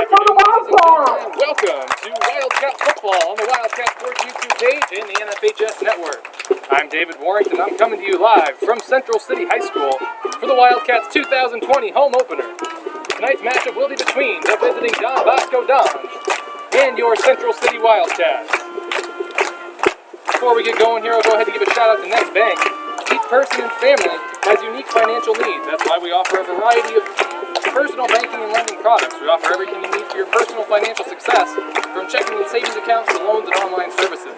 for the Wildcats. Welcome to Wildcat Football on the Wildcat Sports YouTube page and the NFHS Network. I'm David Warrington. I'm coming to you live from Central City High School for the Wildcats 2020 home opener. Tonight's matchup will be between the visiting Don Bosco Dons and your Central City Wildcats. Before we get going here, I'll go ahead and give a shout out to Next Bank. Each person and family has unique financial needs. That's why we offer a variety of personal banking and lending products. We offer everything you need for your personal financial success, from checking and savings accounts to loans and online services.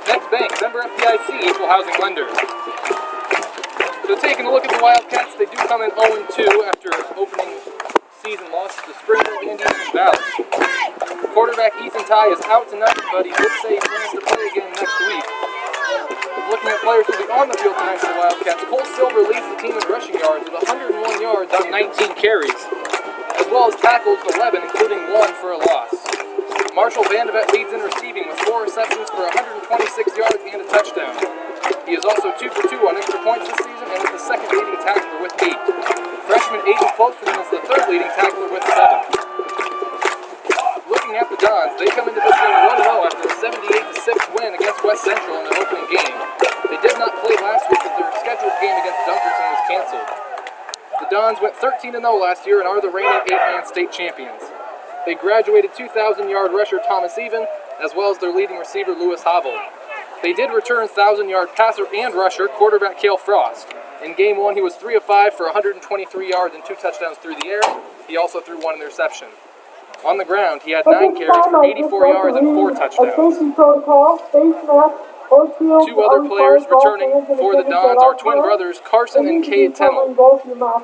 Next Bank, member FDIC, equal housing lender. So taking a look at the Wildcats, they do come in 0-2 after opening season losses to Springfield and Eastern Valley. Quarterback Ethan Ty is out tonight, but he did say he plans to play again next week. Looking at players who will be on the field tonight for the Wildcats, Cole Silver leads the team in rushing yards with 101 yards on 19 carries, as well as tackles 11, including 1 for a loss. Marshall Vandevet leads in receiving with 4 receptions for 126 yards and a touchdown. He is also 2 for 2 on extra points this season and is the second leading tackler with 8. Freshman Aiden Closterman is the third leading tackler with 7. Looking at the Dons, they come into this game 1-0 after a 78-6 win against West Central in their opening game. They did not play last week as their scheduled game against Dunkerton was canceled. The Dons went 13-0 last year and are the reigning 8-man state champions. They graduated 2,000-yard rusher Thomas Even, as well as their leading receiver Lewis Havel. They did return 1,000-yard passer and rusher quarterback Cale Frost. In Game 1, he was 3 of 5 for 123 yards and 2 touchdowns through the air. He also threw 1 interception. On the ground, he had 9 carries for 84 yards and 4 touchdowns. 2 other players returning for the Dons are twin brothers Carson and Cade Tennell.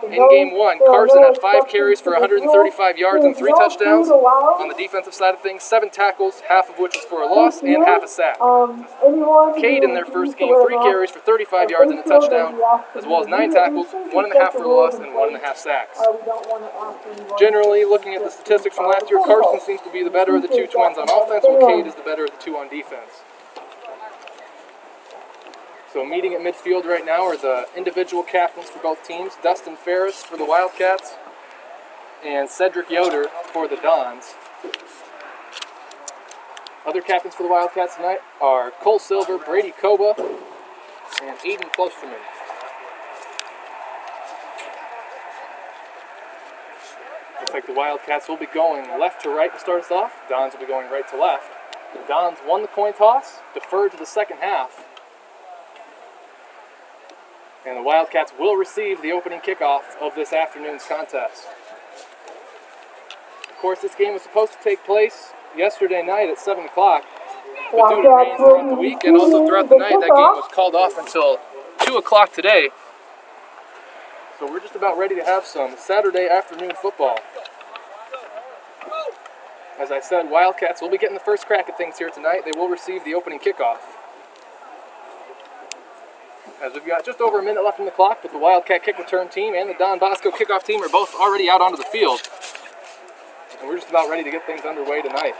In Game 1, Carson had 5 carries for 135 yards and 3 touchdowns. On the defensive side of things, 7 tackles, half of which was for a loss and half a sack. Cade in their first game, 3 carries for 35 yards and a touchdown, as well as 9 tackles, 1.5 for a loss and 1.5 sacks. Generally, looking at the statistics from last year, Carson seems to be the better of the 2 twins on offense, while Cade is the better of the 2 on defense. So meeting at midfield right now are the individual captains for both teams, Dustin Ferris for the Wildcats and Cedric Yoder for the Dons. Other captains for the Wildcats tonight are Cole Silver, Brady Koba, and Aiden Closterman. Looks like the Wildcats will be going left to right to start us off. Dons will be going right to left. The Dons won the coin toss, deferred to the second half. And the Wildcats will receive the opening kickoff of this afternoon's contest. Of course, this game was supposed to take place yesterday night at 7 o'clock, but due to rain throughout the week and also throughout the night, that game was called off until 2 o'clock today. So we're just about ready to have some Saturday afternoon football. As I said, Wildcats will be getting the first crack at things here tonight. They will receive the opening kickoff. As we've got just over a minute left on the clock, but the Wildcat kick return team and the Don Bosco kickoff team are both already out onto the field. And we're just about ready to get things underway tonight.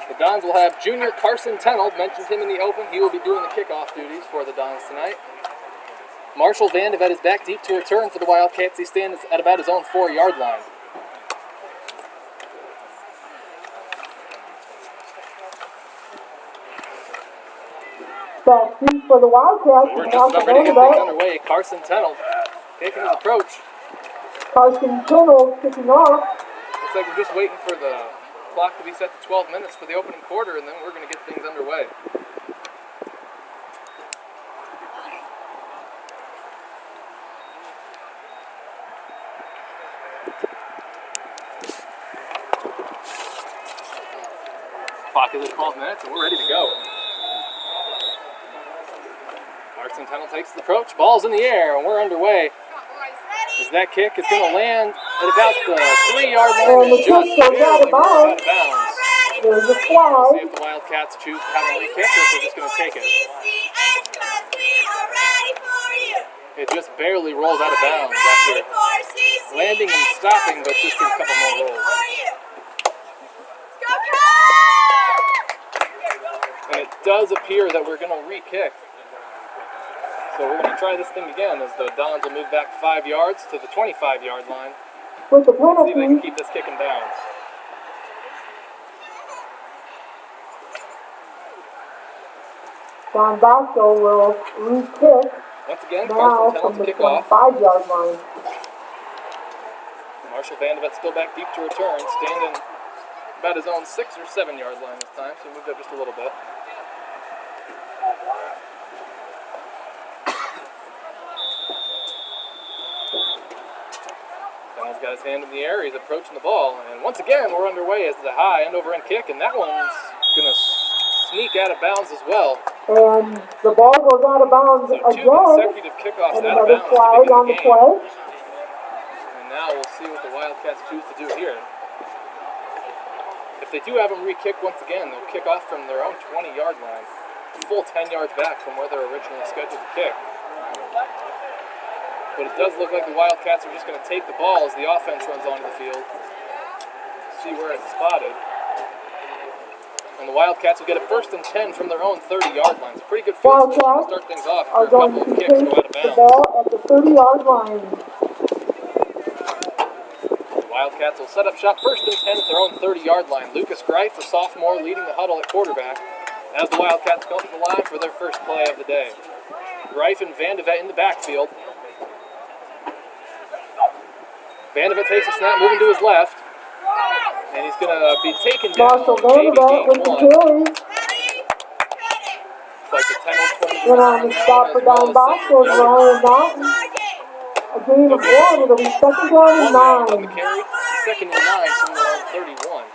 The Dons will have junior Carson Tennell. Mentioned him in the open. He will be doing the kickoff duties for the Dons tonight. Marshall Vandevet is back deep to return for the Wildcats. He stands at about his own 4-yard line. For the Wildcats, so we're just about ready to get things underway. Carson Tennell taking his approach. Carson Tennell kicking off. Looks like we're just waiting for the clock to be set to 12 minutes for the opening quarter, and then we're going to get things underway. Clock is at 12 minutes, and we're ready to go. Carson Tennell takes the approach. Ball's in the air, and we're underway. As that kick is going to land at about the 3-yard line. And the kick goes out of bounds. There's a flag. We'll see if the Wildcats choose to have a re-kick or if they're just going to take it. It just barely rolled out of bounds after landing and stopping, but just did a couple more rolls. And it does appear that we're going to re-kick. So we're going to try this thing again as the Dons will move back 5 yards to the 25-yard line. With the See if they can penalty, keep this kicking down. Don Bosco will re-kick Once again, now Carson from Tennell the to kick off. 25-yard line. Marshall Vandevet still back deep to return, standing about his own 6 or 7 yard line this time, so he moved up just a little bit. Tennell's got his hand in the air, he's approaching the ball, and once again we're underway as the high end over end kick, and that one's going to sneak out of bounds as well. And the ball goes out of bounds So 2 again. consecutive kickoffs And out of another bounds to flag begin on the the game. play. And now we'll see what the Wildcats choose to do here. If they do have them re-kick once again, they'll kick off from their own 20-yard line, a full 10 yards back from where they're originally scheduled to kick. But it does look like the Wildcats are just going to take the ball as the offense runs onto the field. See where it's spotted. And the Wildcats will get it 1st and 10 from their own 30-yard line. It's a pretty good field position to start things off Are for a going couple to of kicks take go out of the bounds. ball at the 30-yard line. The Wildcats will set up shop 1st and 10 at their own 30-yard line. Lucas Greif, a sophomore, leading the huddle at quarterback as the Wildcats go to the line for their first play of the day. Greif and Vandevet in the backfield. Vandevet takes a snap, moving to his left. And he's going to be taken down, Marshall maybe Vandevet with gain the 1. carry. It's like the 10 or 20 Then on the stop for Don Bosco is Ryan Naughton. A gain of 1. It'll be 2nd down and 1 yard on the 9. carry, 2nd and 9 from the line 31.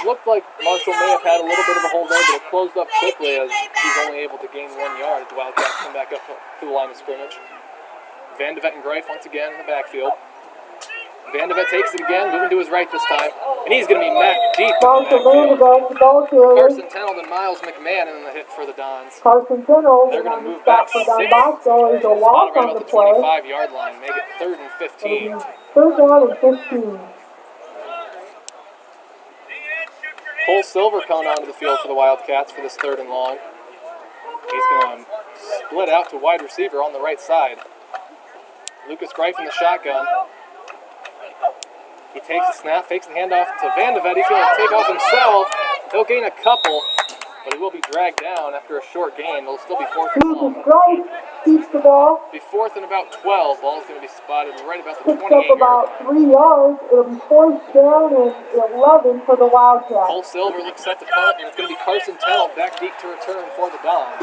Looked like Marshall may have had a little bit of a hold there, but it closed up quickly as he's only able to gain 1 yard as the Wildcats come back up to the line of scrimmage. Vandevet and Greif once again in the backfield. Vandevet takes it again, moving to his right this time, and he's going to be met deep in the Marshall backfield. Vandevet, the ball carrier. Carson Tennell and Miles McMahon in the hit for the Dons. Carson Tennell They're is going on to the move stop back for Don 6. Bosco. He's a walk Right on about the the play. 25-yard line, make it 3rd and 15. 3rd down and 15. Cole Silver coming onto the field for the Wildcats for this 3rd and long. He's going to split out to wide receiver on the right side. Lucas Greif in the shotgun. He takes a snap, fakes the handoff to Vandevet. He's going to take off himself. He'll gain a couple, but he will be dragged down after a short gain. It'll still be 4th and long. Lucas Greif keeps the ball. Be 4th and about 12. Ball's going to be spotted right about the Picks 28 up about 3 yards. It'll be 4th down and 11 for the Wildcats. Cole Silver looks set to punt, and it's going to be Carson Tennell back deep to return for the Dons.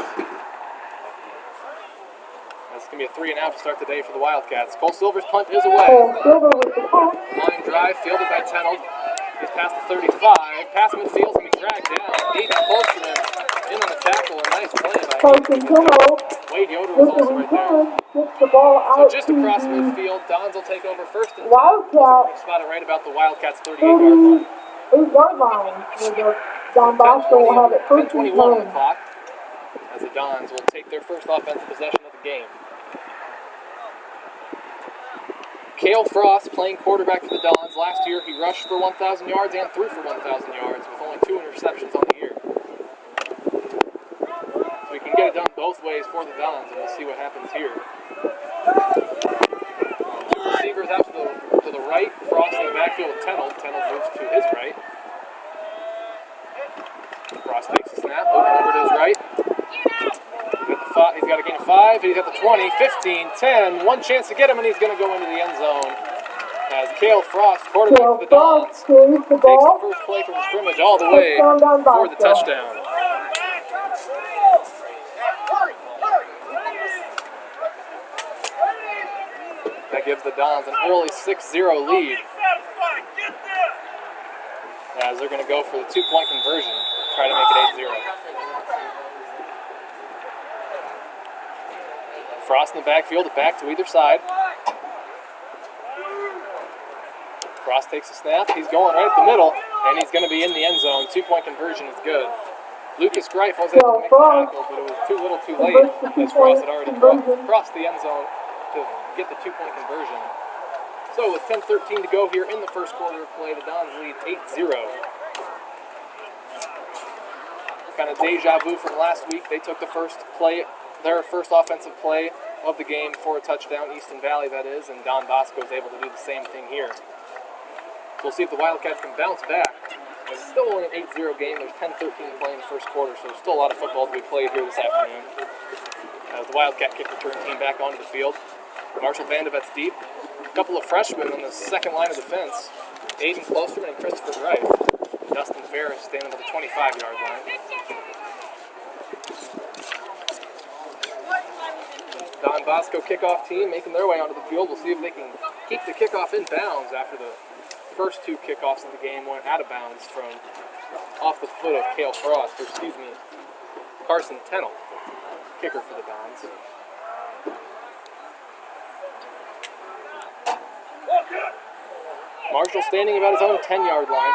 It's going to be a 3 and out to start the day for the Wildcats. Cole Silver's punt is away. Cole Silver with the punt. Line drive, fielded by Tennell. He's past the 35. Pass midfield and be dragged down. Aiden Colson in on the tackle. A nice play by Carson Tennell Wade Yoder with was the also right there. return. Gets the ball So out just to across the midfield, Dons will take over 1st and 10. Wildcat. Spotted right about the Wildcats' 38-yard line. 38-yard line. Where the Don Bosco will have it 1st and 10:21 on the 10. clock as the Dons will take their first offensive possession of the game. Cale Frost playing quarterback for the Dons. Last year he rushed for 1,000 yards and threw for 1,000 yards with only 2 interceptions on the year. So we can get it done both ways for the Dons, and we'll see what happens here. 2 receivers out to the right. Frost in the backfield with Tennell. Tennell moves to his right. Frost takes a snap, moving over to his right. He's got a gain of 5, he's got the 20, 15, 10, 1 chance to get him, and he's going to go into the end zone. As Cale Frost, quarterback for the Dons, carries the takes ball. the first play from the scrimmage all the way Touchdown, Don for the Bosco. touchdown. That gives the Dons an early 6-0 lead. As they're going to go for the 2-point conversion, try to make it 8-0. Frost in the backfield, back to either side. Frost takes a snap. He's going right at the middle, and he's going to be in the end zone. 2-point conversion is good. Lucas Greif was able to make the tackle, but it was too little too late as Frost had already crossed the end zone to get the 2-point conversion. So with 10:13 to go here in the first quarter of play, the Dons lead 8-0. kind of deja vu from last week. They took the first play, their first offensive play of the game for a touchdown, Easton Valley that is, and Don Bosco is able to do the same thing here. We'll see if the Wildcats can bounce back. It's still only an 8-0 game. There's 10-13 playing the first quarter, so there's still a lot of football to be played here this afternoon. As the Wildcat kick return team back onto the field. Marshall Vandevet's deep. A couple of freshmen on the second line of defense. Aiden Klosterman and Christopher Wright. Dustin Ferris standing at the 25-yard line. Don Bosco kickoff team making their way onto the field. We'll see if they can keep the kickoff in bounds after the first two kickoffs of the game went out of bounds from off the foot of Carson Tennell, kicker for the Dons. Marshall standing about his own 10-yard line.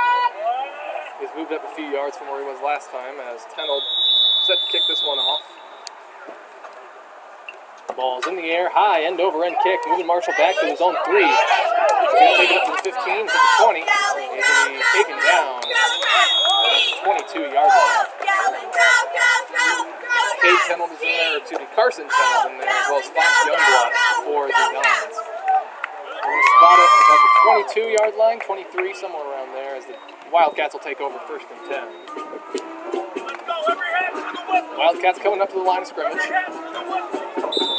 He's moved up a few yards from where he was last time as Tennell set to kick this one off. Ball's in the air, high, end-over-end kick, moving Marshall back to his own 3. He's going to take it up to the 15, to the 20. He's going to be taken down at the 22-yard line. Carson Tennell is in there, as well as Fox Youngblood for the Dons. We're going to spot it about the 22-yard line, 23, somewhere around there, as the Wildcats will take over 1st and 10. Wildcats coming up to the line of scrimmage.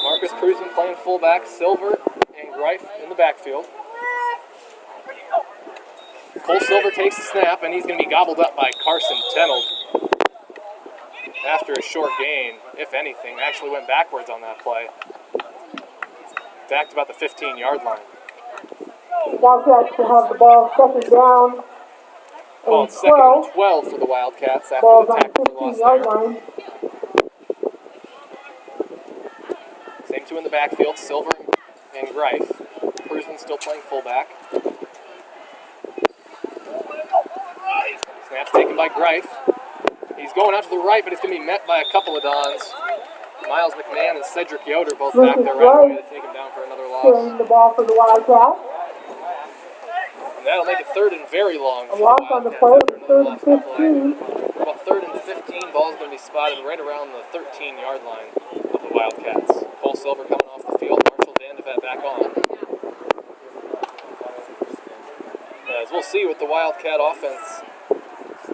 Marcus Krusman playing fullback, Silver and Greif in the backfield. Cole Silver takes the snap, and he's going to be gobbled up by Carson Tennell after a short gain, if anything. Actually went backwards on that play. Back to about the 15-yard line. Wildcats to have the ball second down. Ball And second and 12 for the Wildcats after ball's the on tackle the for loss 15-yard there. line. Same two in the backfield, Silver and Greif. Krusman still playing fullback. Snap's taken by Greif. He's going out to the right, but he's going to be met by a couple of Dons. Miles McMahon and Cedric Yoder both back there right away to take him down for another loss. Carrying the ball for the Wildcats. And that'll make it 3rd and very long. A loss on the play, 3rd and 15. About 3rd and 15, ball's going to be spotted right around the 13-yard line of the Wildcats. Cole Silver coming off the field, Marshall Vandevet back on. As we'll see what the Wildcat offense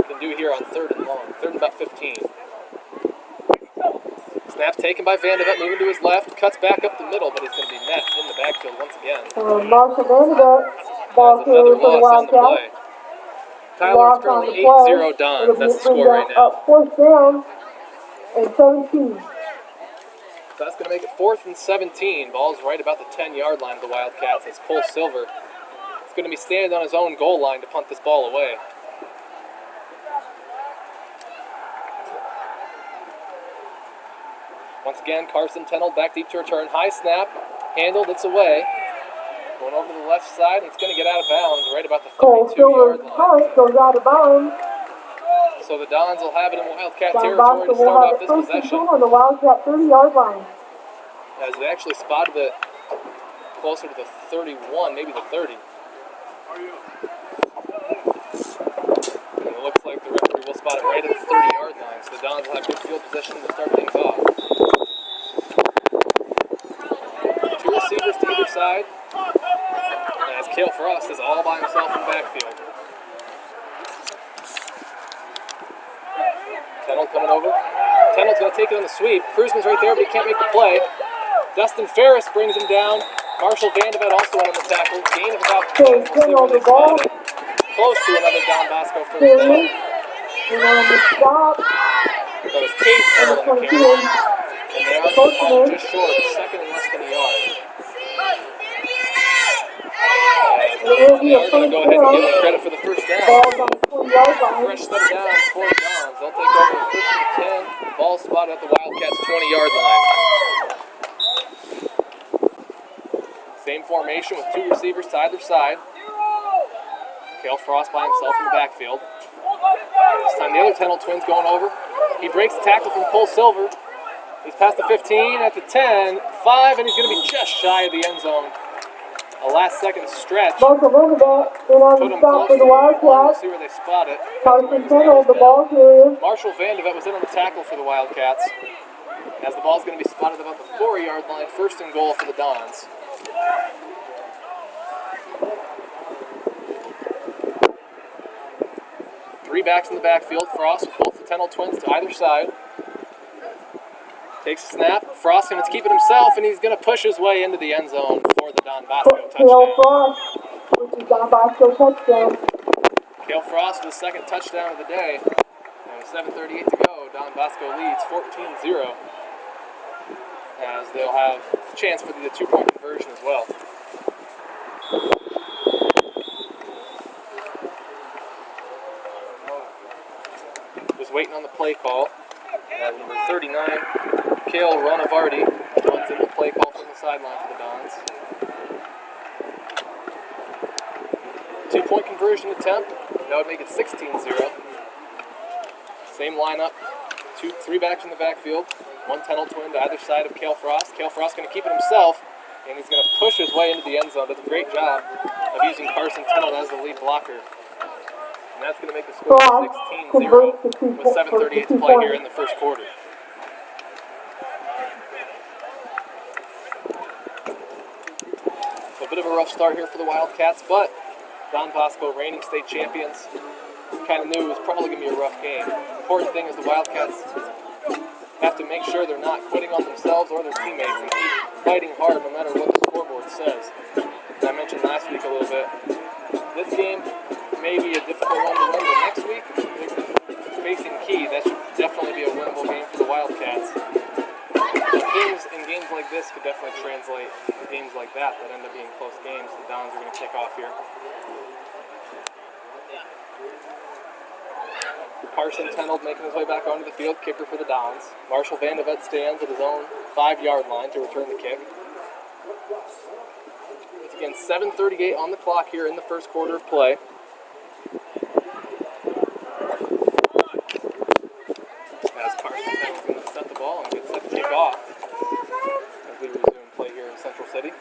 can do here on 3rd and long, 3rd and about 15. Snap taken by Vandevet, moving to his left, cuts back up the middle, but he's going to be met in the backfield once again. Marshall Vandevet, ball carrier for the Wildcats. Tyler, it's currently 8-0 Dons. That's the score right now. 4th down and 17. So that's going to make it 4th and 17. Ball's right about the 10-yard line of the Wildcats as Cole Silver is going to be standing on his own goal line to punt this ball away. Once again, Carson Tennell back deep to return. High snap, handled, it's away. Going over to the left side, and it's going to get out of bounds right about the 32-yard line. Punt goes out of bounds. So the Dons will have it in Wildcat Don territory Bosco to start will off have this the first and possession. 10 on the Wildcat 30-yard line. As they actually spotted it closer to the 31, maybe the 30. And it looks like the referee will spot it right at the 30-yard line. So the Dons will have good field position to start things off. Two receivers to either side. As Cale Frost is all by himself in the backfield. Tennell coming over. Tennell's going to take it on the sweep. Krusman's right there, but he can't make the play. Dustin Ferris brings him down. Marshall Vandevet also on the tackle. Gain of about 10. We'll see where they spot it. Close to another Don Bosco first down. And on the stop, That was Cade Tennell on the carry. And they are going just short, 2nd and less than a yard. it will be They a are going to go ahead and give them credit for the first down. ball's on the 20-yard line. Fresh set of downs for the Dons. They'll take over 1st and 10. Ball spotted at the Wildcats' 20-yard line. Same formation with two receivers to either side. Cale Frost by himself in the backfield. This time the other Tennell twins going over. He breaks the tackle from Cole Silver. He's past the 15, at the 10, 5, and he's going to be just shy of the end zone a last-second stretch. Bosco Vanderbilt in on Put the him stop close for to the the line. We'll Wildcats. see where they spot it. Carson Tennell, the ball carrier. Marshall Vandevet was in on the tackle for the Wildcats. As the ball's going to be spotted about the 4-yard line, first and goal for the Dons. Three backs in the backfield. Frost, both the Tennell twins to either side. Takes a snap. Frost going to keep it himself, and he's going to push his way into the end zone for the Don Bosco Cale touchdown. Frost, which is Don Bosco touchdown. Cale Frost with the second touchdown of the day. And with 7:38 to go, Don Bosco leads 14-0. As they'll have a chance for the two-point conversion as well. Just waiting on the play call. Number 39, Cale Ronavardi, runs in the play call from the sideline for the Dons. Two-point conversion attempt. That would make it 16-0. Same lineup. Three backs in the backfield. One Tennell twin to either side of Cale Frost. Cale Frost going to keep it himself, and he's going to push his way into the end zone. Does a great job of using Carson Tennell as the lead blocker. And that's going to make the score 16-0 with 7:38 to play here in the first quarter. So a bit of a rough start here for the Wildcats, but Don Bosco, reigning state champions, kind of knew it was probably going to be a rough game. The important thing is the Wildcats have to make sure they're not quitting on themselves or their teammates and keep fighting hard no matter what the scoreboard says. As I mentioned last week a little bit, this game may be a difficult one to win, but next week, facing Key, that should definitely be a winnable game for the Wildcats. Things in games like this could definitely translate to games like that end up being close games. The Dons are going to kick off here. Carson Tennell making his way back onto the field, kicker for the Dons. Marshall Vandevet stands at his own 5-yard line to return the kick. It's again 7:38 on the clock here in the first quarter of play. As Carson Tennell's going to set the ball and get set to kick off as we resume play here in Central City.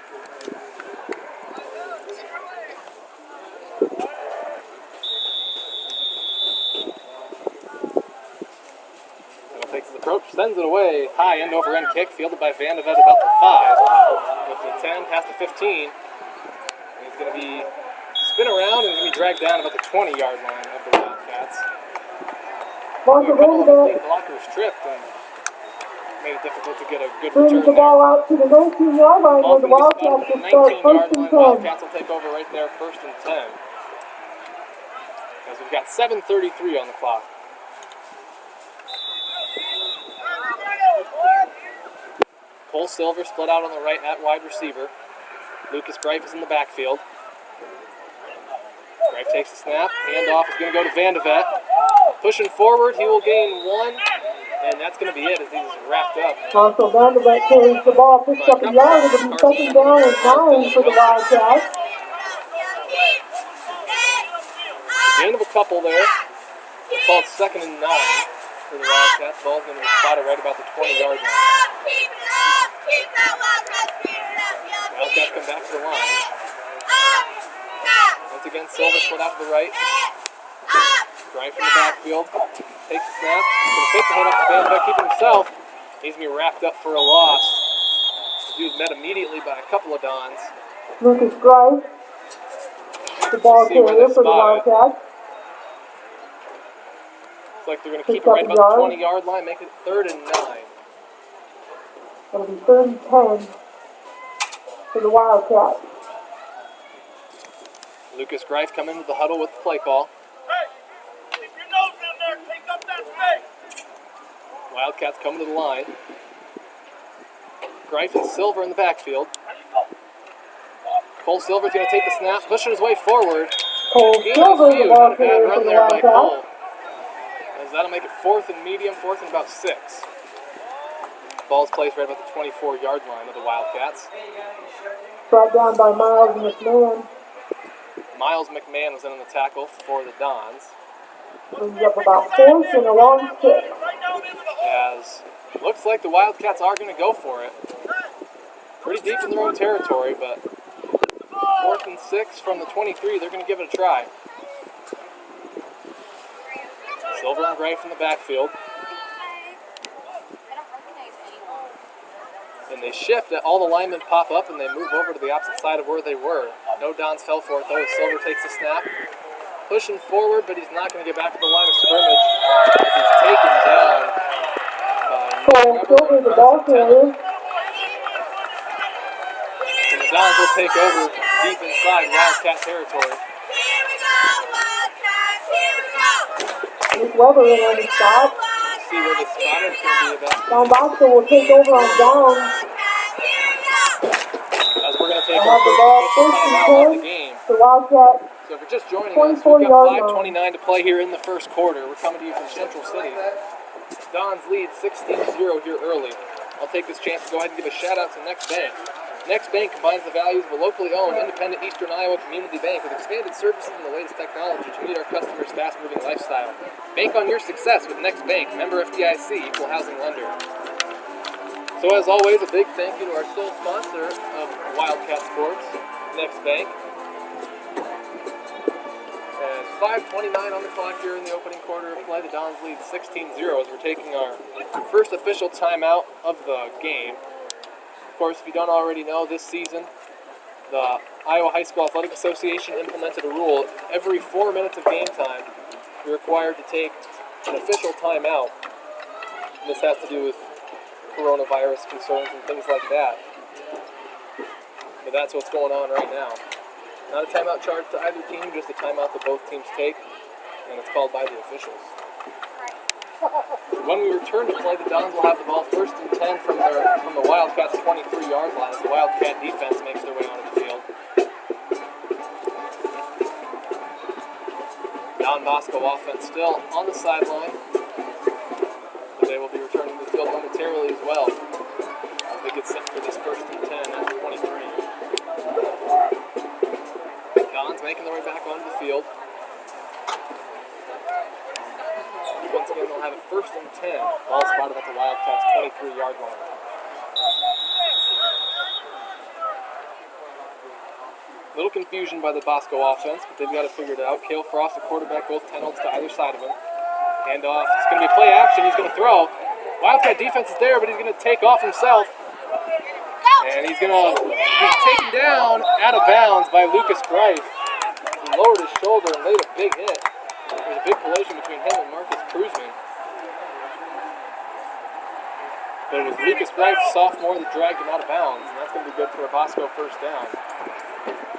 Takes his approach, sends it away. High end over end kick, fielded by Vandevet about the 5. With the 10, past the 15. And he's going to be spin around and he's going to be dragged down about the 20-yard line of the Wildcats. A couple of the lead blockers tripped and made it difficult to get a good return the ball out to the 19-yard line where the Wildcats will start first and 10. Wildcats will take over right there, first and 10. As we've got 7:33 on the clock. Cole Silver split out on the right at wide receiver. Lucas Greif is in the backfield. Greif takes the snap. Handoff is going to go to Vandevet. Pushing forward, he will gain 1. And that's going to be it as he's wrapped up. Also, Vandevet carries the ball, picks up a yard. It'll be second down and 9 for the Wildcats. Gain of a couple there. Called second and 9 for the Wildcats. Ball's going to be spotted right about the 20-yard line. Wildcats come back to the line. Once again, Silver split out to the right. Greif in the backfield. Takes the snap. He's going to take the hand off the Vandevet, keep it himself. He's going to be wrapped up for a loss. He was met immediately by a couple of Dons. Lucas Greif, the ball carrier for the Wildcats. Looks like they're going to keep it right about the 20-yard line, make it 3rd and 9. It'll be 30-10 for the Wildcats. Lucas Greif coming into the huddle with the play call. Hey, keep your nose in there. Take up that space. Wildcats coming to the line. Greif and Silver in the backfield. Cole Silver's going to take the snap, pushing his way forward. Cole Silver, the ball carrier for the Wildcats. As that'll make it 4th and medium, 4th and about 6. Ball's placed right about the 24-yard line of the Wildcats. Brought down by Miles McMahon. Miles McMahon was in on the tackle for the Dons. Brings up about 4th and a long 6. As looks like the Wildcats are going to go for it. Pretty deep in their own territory, but 4th and 6 from the 23. They're going to give it a try. Silver and gray from the backfield. And they shift, all the linemen pop up and they move over to the opposite side of where they were. No Dons fell for it though, as Silver takes the snap. Pushing forward, but he's not going to get back to the line of scrimmage as he's taken down by Silver, the ball carrier. And the Dons will take over deep inside Wildcat territory. Miss Weber in on the spot. See where the spotter is going to be about. Don Bosco will take over on down. As we're going to take Have the ball first and 10. the game. The Wildcat. So if you're just joining us, we've got 5:29 to play here in the first quarter. We're coming to you from Central City. Dons lead 16-0 here early. I'll take this chance to go ahead and give a shout out to Next Bank. Next Bank combines the values of a locally owned, independent Eastern Iowa community bank with expanded services and the latest technology to meet our customers' fast-moving lifestyle. Bank on your success with Next Bank, member FDIC, equal housing lender. So as always, a big thank you to our sole sponsor of Wildcat Sports, Next Bank. As 5:29 on the clock here in the opening quarter of play, the Dons lead 16-0 as we're taking our first official timeout of the game. Of course, if you don't already know, this season, the Iowa High School Athletic Association implemented a rule. Every 4 minutes of game time, you're required to take an official timeout. And this has to do with coronavirus concerns and things like that. But that's what's going on right now. Not a timeout charge to either team, just a timeout that both teams take, and it's called by the officials. When we return to play, the Dons will have the ball first and 10 from the Wildcats' 23-yard line as the Wildcat defense makes their way onto the field. Don Bosco offense still on the sideline, but they will be returning to the field momentarily as well as they get set for this first and 10 at the 23. Dons making their way back onto the field. Once again, they'll have it first and 10. Ball spotted at the Wildcats' 23-yard line. Little confusion by the Bosco offense, but they've got it figured out. Cale Frost, the quarterback, both 10 holds to either side of him. Handoff. It's going to be play action. He's going to throw. Wildcat defense is there, but he's going to take off himself. And he's going to be taken down out of bounds by Lucas Greif. He lowered his shoulder and laid a big hit. There was a big collision between him and Marcus Kruzman. But it was Lucas Greif, sophomore, that dragged him out of bounds, and that's going to be good for a Bosco first down.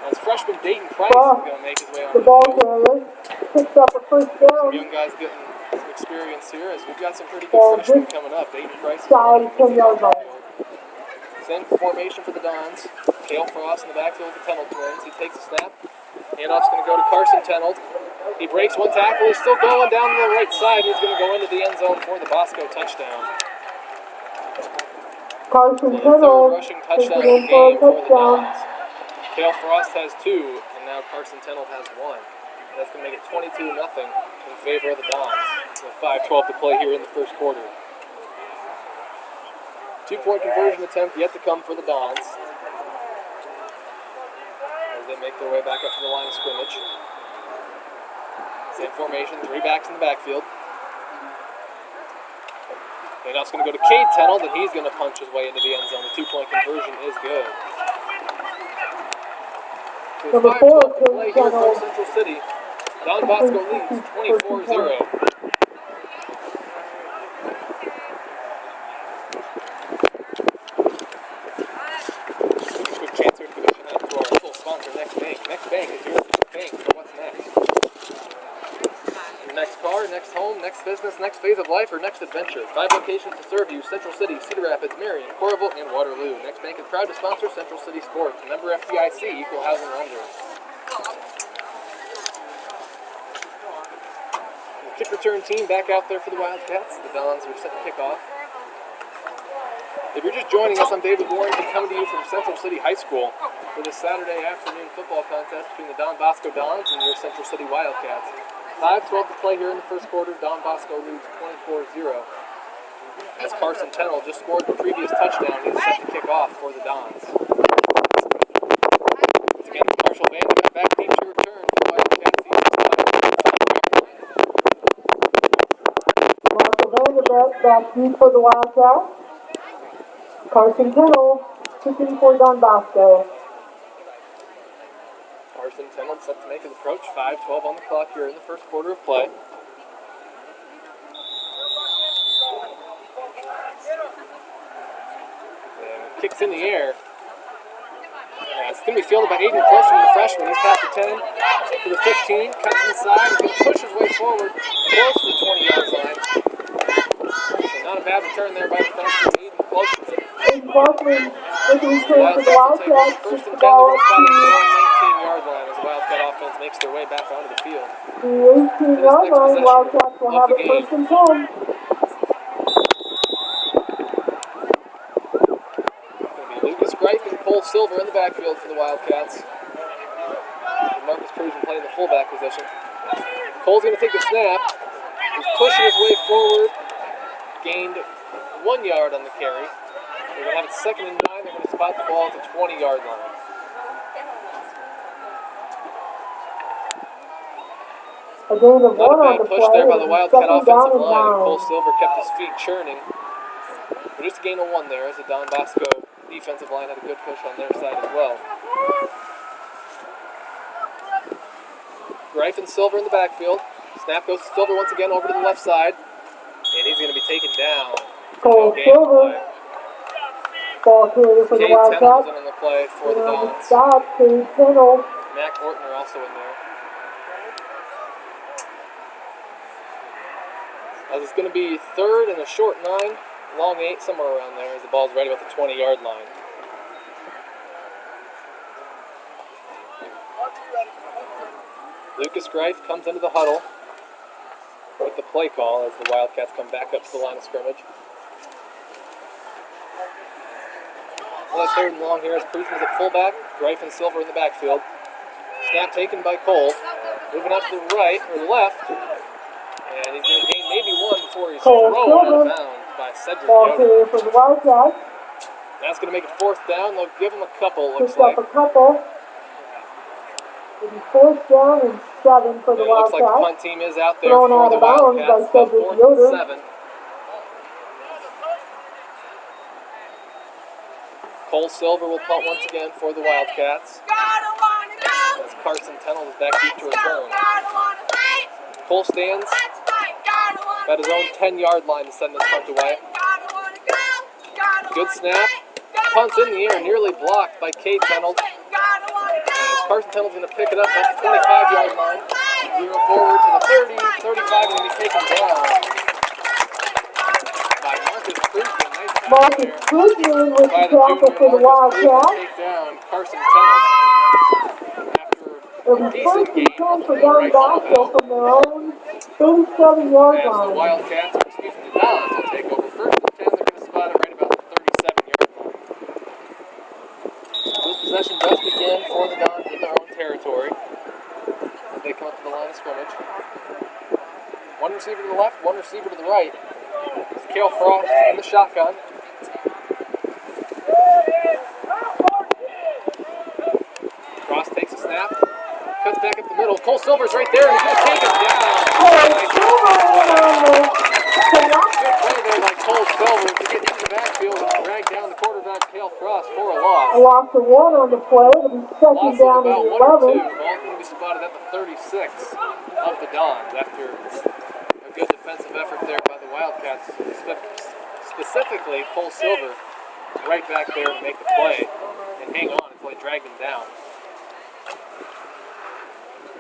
As freshman Dayton Price is going to make his way on the ball carrier picks up a first down. Some young guys getting some experience here, as we've got some pretty good freshmen coming up. Dayton Price is 10-yard line. Same formation for the Dons. Cale Frost in the backfield with the Tenold twins. He takes a snap. Handoff's going to go to Carson Tenold. He breaks one tackle. He's still going down the right side. He's going to go into the end zone for the Bosco touchdown. Carson So the third Tenold rushing touchdown taking of the in for a game for the touchdown. Dons. Cale Frost has 2, and now Carson Tenold has 1. That's going to make it 22-0 in favor of the Dons. With 5:12 to play here in the first quarter. 2-point conversion attempt yet to come for the Dons as they make their way back up to the line of scrimmage. Same formation, 3 backs in the backfield. And now it's going to go to Cade Tenold, and he's going to punch his way into the end zone. The 2-point conversion is good. So Number 4, with 5:12 to play Cade here from Tenold. Central City, Don Bosco leads 24-0. Quick chance here to give a shout out to our full sponsor, Next Bank. Next Bank is your bank for what's next. Your next car, next home, next business, next phase of life, or next adventure. 5 locations to serve you: Central City, Cedar Rapids, Marion, Coralville, and Waterloo. Next Bank is proud to sponsor Central City Sports. Member FDIC, equal housing lender. The kick return team back out there for the Wildcats. The Dons are set to kick off. If you're just joining us, I'm David Warrington, coming to you from Central City High School for this Saturday afternoon football contest between the Don Bosco Dons and your Central City Wildcats. 5:12 to play here in the first quarter. Don Bosco leads 24-0. As Carson Tenold just scored the previous touchdown, he's set to kick off for the Dons. Once again, the Marshall set back deep for the Wildcats. Carson Tennell kicking for Don Bosco. Carson Tennell set to make his approach. 5:12 on the clock here in the first quarter of play. And kicks in the air. It's going to be fielded by Aiden Close, the freshman. He's past the 10 to the 15, cuts inside, and going to push his way forward close to the 20-yard line. So not a bad return there by the freshman, Aiden Close. Aiden Close making a return for the Wildcats. First Puts and the 10, ball they're up going to to spot at the 19-yard line as the Wildcat offense makes their way back onto the field. the 18-yard line. Wildcats will have it first and 10. Lucas Greif and Cole Silver in the backfield for the Wildcats. Marcus Cruz playing the fullback position. Cole's going to take the snap. He's pushing his way forward. Gained 1 yard on the carry. They're going to have it 2nd and 9. They're going to spot the ball at the 20-yard line. A gain of 1 on the push play. there by the Wildcat offensive line. And Cole Silver kept his feet churning. But just a gain of 1 there as the Don Bosco defensive line had a good push on their side as well. Greif and Silver in the backfield. Snap goes to Silver once again over to the left side. And he's going to be taken down. Cole Silver. Ball carrier for the Wildcats. On the play for the Dons. Stop, Cade Tennell. Mac Ortner also in there. As it's going to be 3rd and a short 9, long 8, somewhere around there as the ball's right about the 20-yard line. Lucas Greif comes into the huddle with the play call as the Wildcats come back up to the line of scrimmage. Another 3rd and long here as Priestman's at fullback, Greif and Silver in the backfield. Snap taken by Cole. Moving up to the right, or the left. And he's going to gain maybe 1 before he's thrown out of bounds by Cedric Ball Yoder. carrier for the Wildcats. That's going to make it 4th down. They'll give him a couple, looks Picks like. up a couple. It'll be 4th down and 7 for the It looks Wildcats. like the punt team is out there Thrown for out the of bounds by Wildcats. About Cedric 4th Yoder. and 7. Cole Silver will punt once again for the Wildcats. As Carson Tennell is back deep to return. Cole stands at his own 10-yard line to send this punt away. Good snap. Punt's in the air, nearly blocked by Cade Tennell. Carson Tennell's going to pick it up at the 25-yard line. Moving forward to the 30, 35, and he's taken down by Marcus Cruzman. Nice Marcus Cruzman with the tackle for the Wildcats. Take down Carson Tennell. It'll be 1st and 10 for Don Bosco from their own 37-yard As the line. Wildcats, the Dons will take over 1st and 10. They're going to spot it right about the 37-yard line. This possession does begin for the Dons in their own territory. As they come up to the line of scrimmage. 1 receiver to the left, 1 receiver to the right. It's Cale Frost in the shotgun. Frost takes a snap, cuts back up the middle. Cole Silver's right there, and he's going to take him down. Good play there by Cole Silver to get into the backfield and drag down the quarterback, Cale Frost, for a loss. A loss of 1 on the play. It'll be 2nd down and 11. Ball's going to be spotted at the 36 of the Dons after a good defensive effort there by the Wildcats. Specifically, Cole Silver right back there to make the play and hang on until he dragged him down.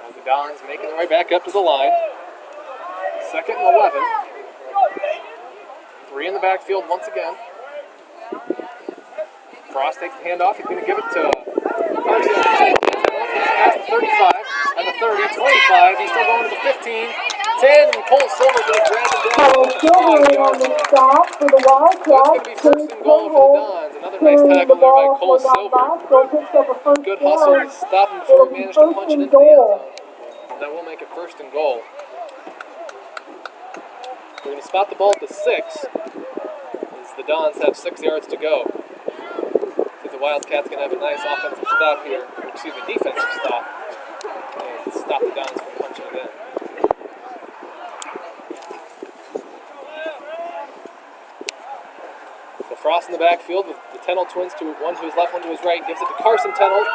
As the Dons making their way back up to the line. 2nd and 11. 3 in the backfield once again. Frost takes the handoff. He's going to give it to Carson. He's past the 35, and the 30, 25. He's still going to the 15, 10, and Cole Silver going to drag him down. Cole Silver on the stop for the Wildcats. It's going to be 1st and goal for the Dons. Another nice tackle there by Cole Silver. Good hustle to stop him before he managed to punch it into the end zone. That will make it 1st and goal. We're going to spot the ball at the 6 as the Dons have 6 yards to go. The Wildcats going to have a nice offensive stop here, defensive stop, and stop the Dons from punching it in. Crossing the backfield with the Tennell twins, one to his left, one to his right. Gives it to Carson Tennell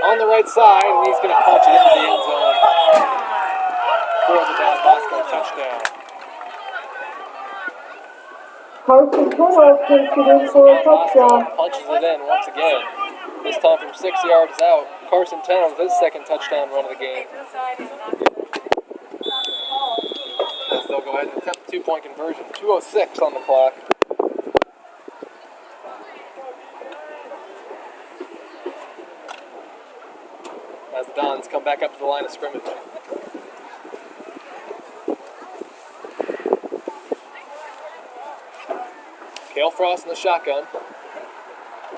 on the right side, and he's going to punch it into the end zone for the Don Bosco touchdown. Carson Tennell takes it in for a Don Bosco touchdown. punches it in once again. This time from 6 yards out. Carson Tennell with his second touchdown run of the game. As they'll go ahead and attempt a 2-point conversion. 2:06 on the clock. As the Dons come back up to the line of scrimmage. Cale Frost in the shotgun.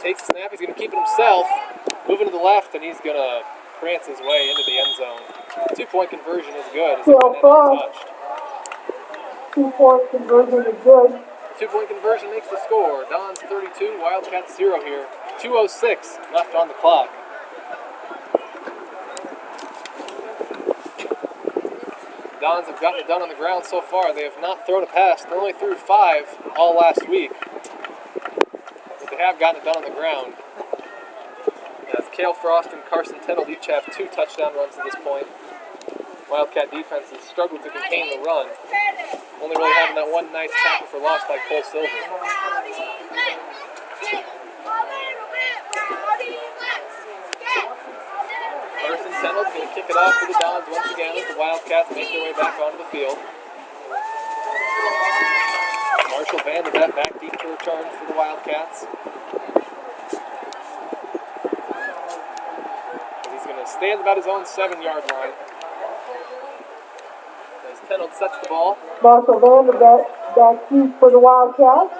Takes the snap, he's going to keep it himself. Moving to the left, and he's going to prance his way into the end zone. 2-point conversion is good. Cale Frost. 2-point conversion is good. 2-point conversion makes the score. Dons 32, Wildcats 0 here. 2:06 left on the clock. Dons have gotten it done on the ground so far. They have not thrown a pass. They only threw 5 all last week. But they have gotten it done on the ground. As Cale Frost and Carson Tennell each have 2 touchdown runs at this point. Wildcat defense has struggled to contain the run. Only really having that one nice tackle for loss by Cole Silver. Carson Tennell's going to kick it off for the Dons once again as the Wildcats make their way back onto the field. Marshall Vanderbilt back deep to return for the Wildcats. He's going to stand about his own 7-yard line. As Tennell sets the ball. Marshall Vanderbilt back deep for the Wildcats.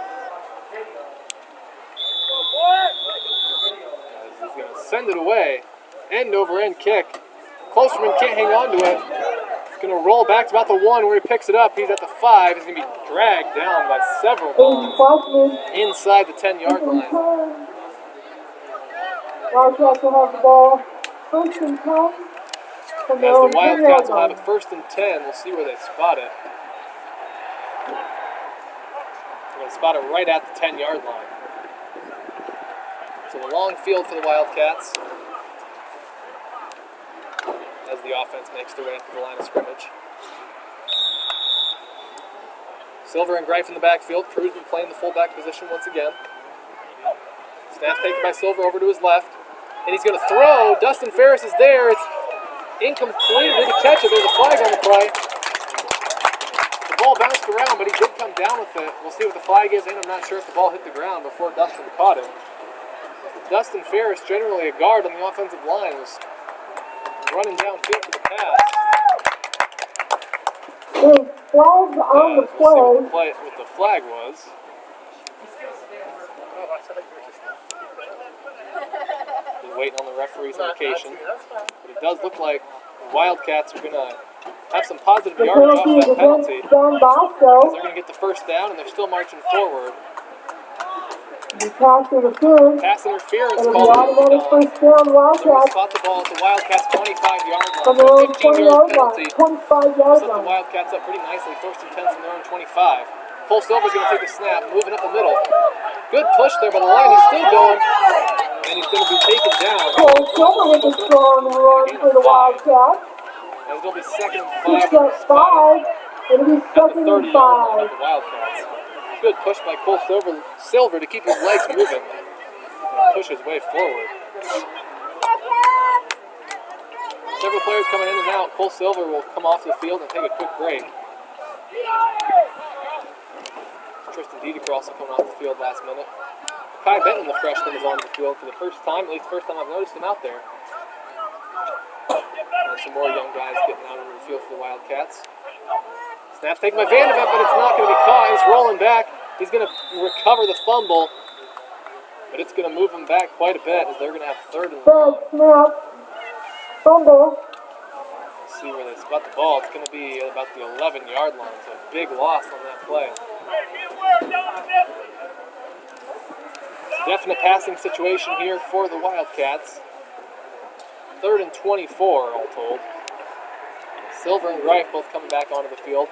As he's going to send it away. End over end kick. Klosterman can't hang on to it. He's going to roll back to about the 1 where he picks it up. He's at the 5. He's going to be dragged down by several Dons inside the 10-yard line. Wildcats will have the ball. First and 10. As the Wildcats will have it first and 10, we'll see where they spot it. They're going to spot it right at the 10-yard line. So the long field for the Wildcats as the offense makes their way up to the line of scrimmage. Silver and Greif in the backfield. Cruzman playing the fullback position once again. Snap taken by Silver over to his left. And he's going to throw. Dustin Ferris is there. It's incomplete. Way to catch it. There's a flag on the play. The ball bounced around, but he did come down with it. We'll see what the flag is, and I'm not sure if the ball hit the ground before Dustin caught it. Dustin Ferris, generally a guard on the offensive line, was running downfield for the pass. There's flags on the We'll see play. what the flag was. We're waiting on the referee's indication. But it does look like the Wildcats are going to have some positive The yardage off penalty is that penalty. against Don Bosco. They're going to get the first down, and they're still marching forward. The pass interference. Pass interference It'll be called. automatic first down They're going to Wildcats spot the ball at the Wildcats' 25-yard line. from their own 15-yard 20-yard penalty. line. 25-yard Set the line. Wildcats up pretty nicely. First and 10 from their own 25. Cole Silver's going to take the snap, moving up the middle. Good push there by the line. He's still going. And he's going to be taken down. Cole Silver with a strong run for the Wildcats. And it'll be second and 5. Picks up 5. It'll be second and 5. The Wildcats. Good push by Cole Silver to keep his legs moving. And push his way forward. Several players coming in and out. Cole Silver will come off the field and take a quick break. Tristan Dedeker also coming off the field last minute. Kai Benton, the freshman, is on the field for the first time. At least the first time I've noticed him out there. And some more young guys getting out on the field for the Wildcats. Snap's taken by Vanderbilt, but it's not going to be caught. He's rolling back. He's going to recover the fumble. But it's going to move him back quite a bit as they're going to have third and long. Snap. Fumble. Let's see where they spot the ball. It's going to be about the 11-yard line, so a big loss on that play. Definite passing situation here for the Wildcats. Third and 24, all told. Silver and Greif both coming back onto the field.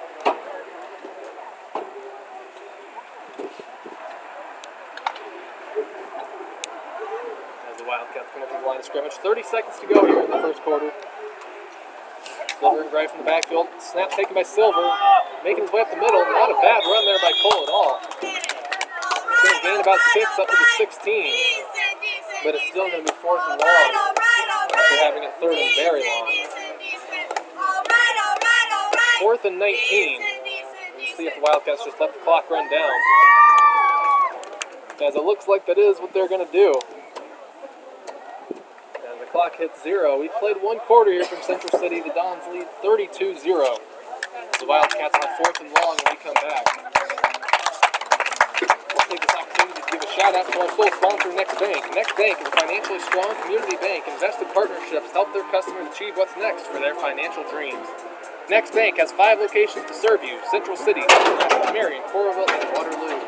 Wildcats come up to the line of scrimmage. 30 seconds to go here in the first quarter. Silver and Gray from the backfield. Snap taken by Silver, making his way up the middle. Not a bad run there by Cole at all. It's going to gain about 6 up to the 16, but it's still going to be 4th and long after having it 3rd and very long. 4th and 19. Let's see if the Wildcats just let the clock run down, as it looks like that is what they're going to do. And the clock hits 0. We've played 1 quarter here from Central City. The Dons lead 32-0. The Wildcats on 4th and long when we come back. We'll take this opportunity to give a shout out to our sole sponsor, Next Bank. Next Bank is a financially strong community bank. Invested partnerships help their customers achieve what's next for their financial dreams. Next Bank has 5 locations to serve you: Central City, Marion, Coralville, and Waterloo.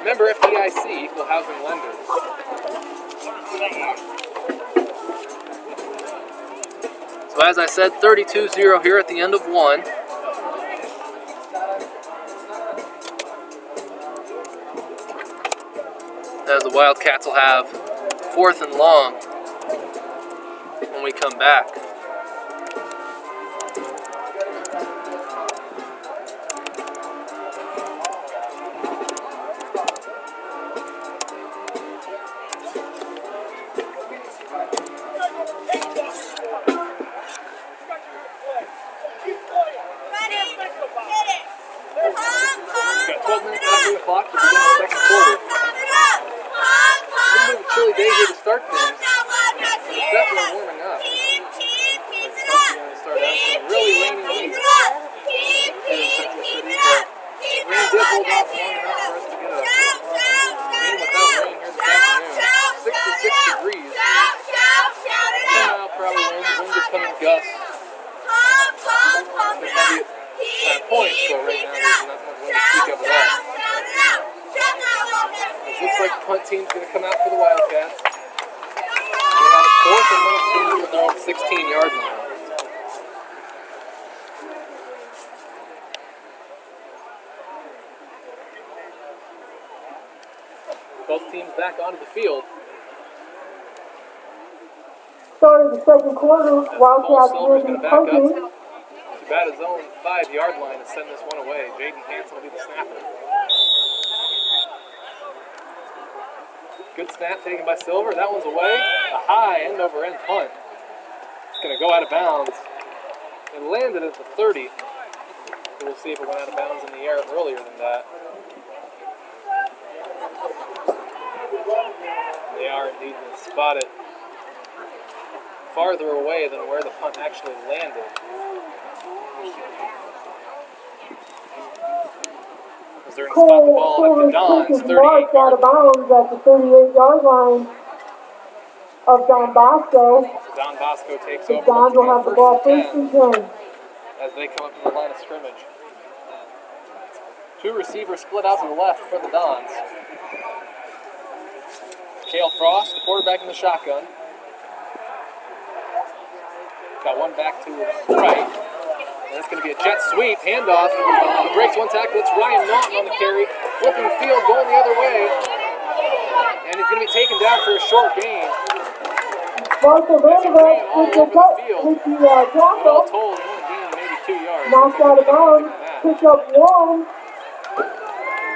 Member FDIC, equal housing lender. So as I said, 32-0 here at the end of 1. As the Wildcats will have 4th and long when we come back. We've got 12 minutes left on the clock to begin the second quarter. A little bit of a chilly day here to start things. It's definitely warming up. It's going to start out with a really rainy week here in Central City, but rain did hold off long enough for us to get a game without rain here this afternoon. 66 degrees. 10-mile-per-hour winds. Wind is coming gusts. There's heavy points, but right now there's not much wind to speak of at all. It looks like the punt team's going to come out for the Wildcats. They have a 4th and 19 with their own 16-yard line. Both teams back onto the field. Start of the second quarter, Wildcats will be punting. Too bad his own 5-yard line to send this one away. Jaden Hansen will be the snapper. Good snap taken by Silver. That one's away. A high end-over-end punt. It's going to go out of bounds. It landed at the 30. We'll see if it went out of bounds in the air earlier than that. They are indeed going to spot it farther away than where the punt actually landed. As they're going to spot the ball at the Dons, 38 out of bounds at the 38-yard line of Don Bosco. Don Bosco takes The over. Dons will have the ball 1st and 10. As they come up to the line of scrimmage. 2 receivers split out to the left for the Dons. Cale Frost, the quarterback in the shotgun. Got one back to his right. And it's going to be a jet sweep, handoff. He breaks one tackle. It's Ryan Naughton on the carry. Flipping the field, going the other way. And he's going to be taken down for a short gain. Marshall Vanderbilt with the tackle. All told, he only gained maybe 2 yards. Knocked out of bounds. Pick up 1.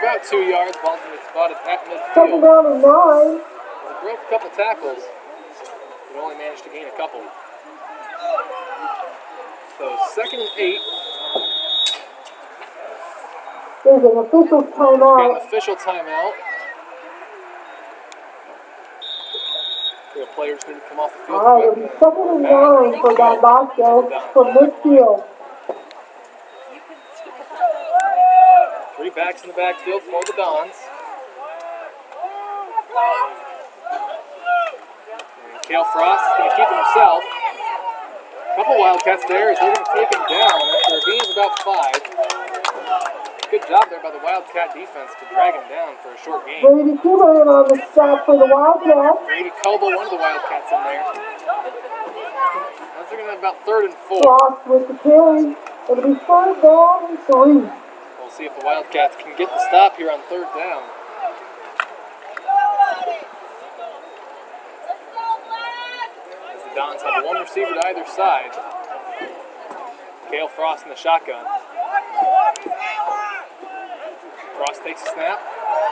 About 2 yards. Ball's going to be spotted at midfield. Second down and 9. He broke a couple tackles, but only managed to gain a couple. So 2nd and 8. There's an official timeout. Got an official timeout. The players need to come off the field. All right, it'll be 2nd and 9 for Don Bosco from midfield. 3 backs in the backfield for the Dons. And Cale Frost is going to keep it himself. A couple Wildcats there as they're going to take him down after a gain of about 5. Good job there by the Wildcat defense to drag him down for a short gain. Brady Cooper in on the stop for the Wildcats. Brady Coble, one of the Wildcats in there. As they're going to have about 3rd and 4. Frost with the carry. It'll be 3rd down and 3. We'll see if the Wildcats can get the stop here on 3rd down. Dons have one receiver to either side. Cale Frost in the shotgun. Frost takes a snap.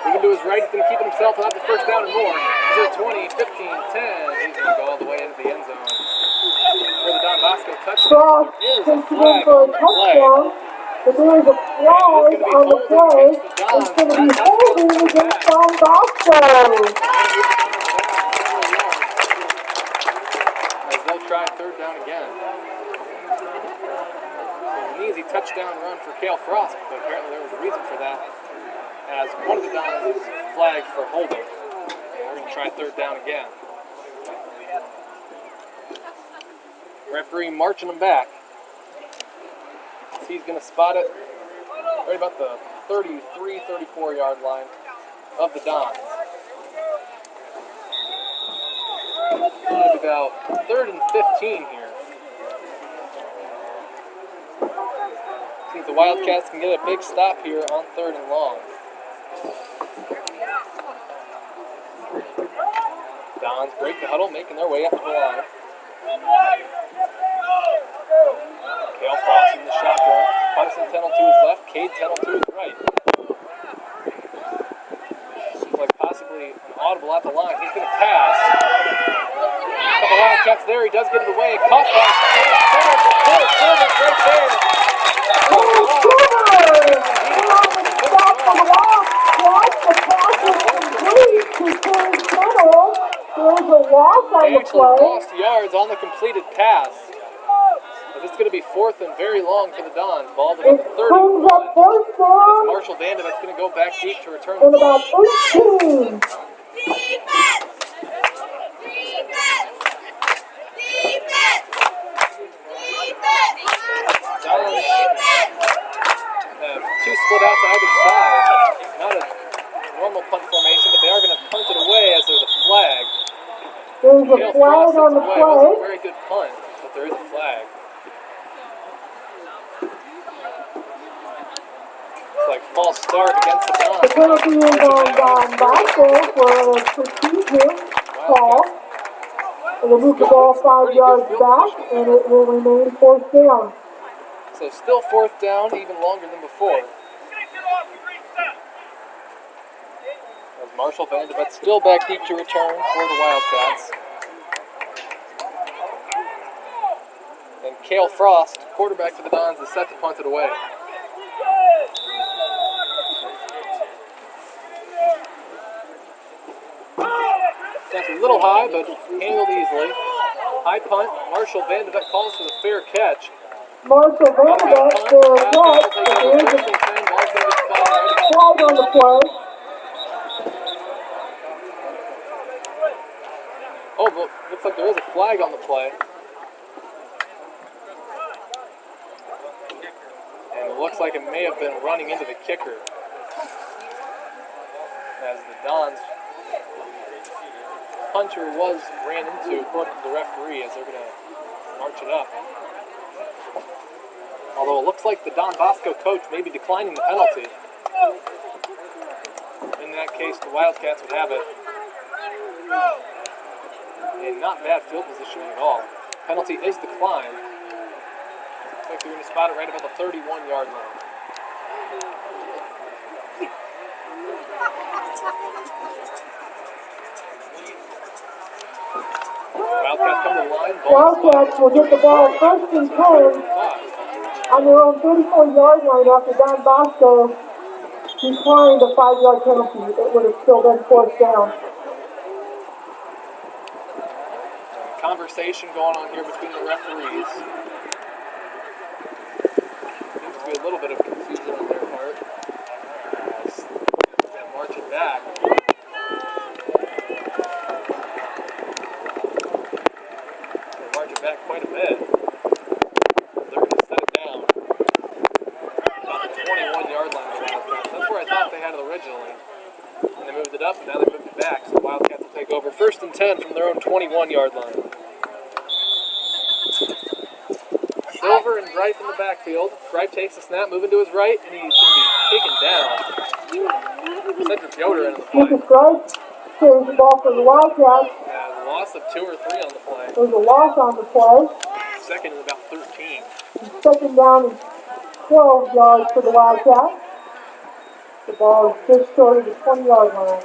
Moving to his right, he's going to keep it himself and have the first down and more. He's at 20, 15, 10. He's going to go all the way into the end zone. For the Don Bosco touchdown, Frost there is a takes it in flag for a on the play. touchdown. But there is a flag on the play. It's going to be holding against Don Bosco. As they'll try third down again. An easy touchdown run for Cale Frost, but apparently there was a reason for that, as one of the Dons is flagged for holding. We're going to try third down again. Referee marching them back. He's going to spot it right about the 33, 34 yard line of the Dons. It's about 3rd and 15 here. See if the Wildcats can get a big stop here on 3rd and long. Dons break the huddle, making their way up to the line. Cale Frost in the shotgun. Carson Tennell to his left, Cade Tennell to his right. Seems like possibly an audible at the line. He's going to pass. Couple Wildcats there. He does get it away. Caught by Cade Tennell. Silver's right there. They actually lost yards on the completed pass. But it's going to be 4th and very long for the Dons. Ball to about the 30. Marshall Vandevet's going to go back deep to return the ball. Dons have two split out to either side. Not a normal punt formation, but they are going to punt it away as there's a flag. There's a flag on the play. It wasn't a very good punt, but there is a flag. It's like false start against the Dons. The penalty is on Don Bosco for a strategic call. And they move the ball 5 yards back, and it will remain 4th down. So still 4th down, even longer than before. As Marshall Vandevet still back deep to return for the Wildcats. And Cale Frost, quarterback for the Dons, is set to punt it away. That's a little high, but handled easily. High punt. Marshall Vandevet calls for the fair catch. Marshall Vandevet for a catch. There's a flag on the play. Oh, but looks like there is a flag on the play. And it looks like it may have been running into the kicker. As the Dons punter ran into, according to the referee, as they're going to march it up. Although it looks like the Don Bosco coach may be declining the penalty. In that case, the Wildcats would have it in not bad field position at all. Penalty is declined. Looks like they're going to spot it right about the 31-yard line. Wildcats come to the line. Wildcats will get the ball 1st and 10 on their own 34-yard line after Don Bosco declined a 5-yard penalty. It would have still been 4th down. Conversation going on here between the referees. Seems to be a little bit of confusion on their part. As they're marching back. They're marching back quite a bit. They're going to set it down. About the 21-yard line of the Wildcats. That's where I thought they had it originally. And they moved it up, and now they moved it back. So the Wildcats will take over 1st and 10 from their own 21-yard line. Silver and Greif in the backfield. Greif takes the snap, moving to his right, and he's going to be taken down. Cedric Yoder in the play. Lucas Greif carries the ball for the Wildcats. Yeah, the loss of 2 or 3 on the play. There's a loss on the play. Second is about 13. Second down and 12 yards for the Wildcats. The ball is just short of the 20-yard line.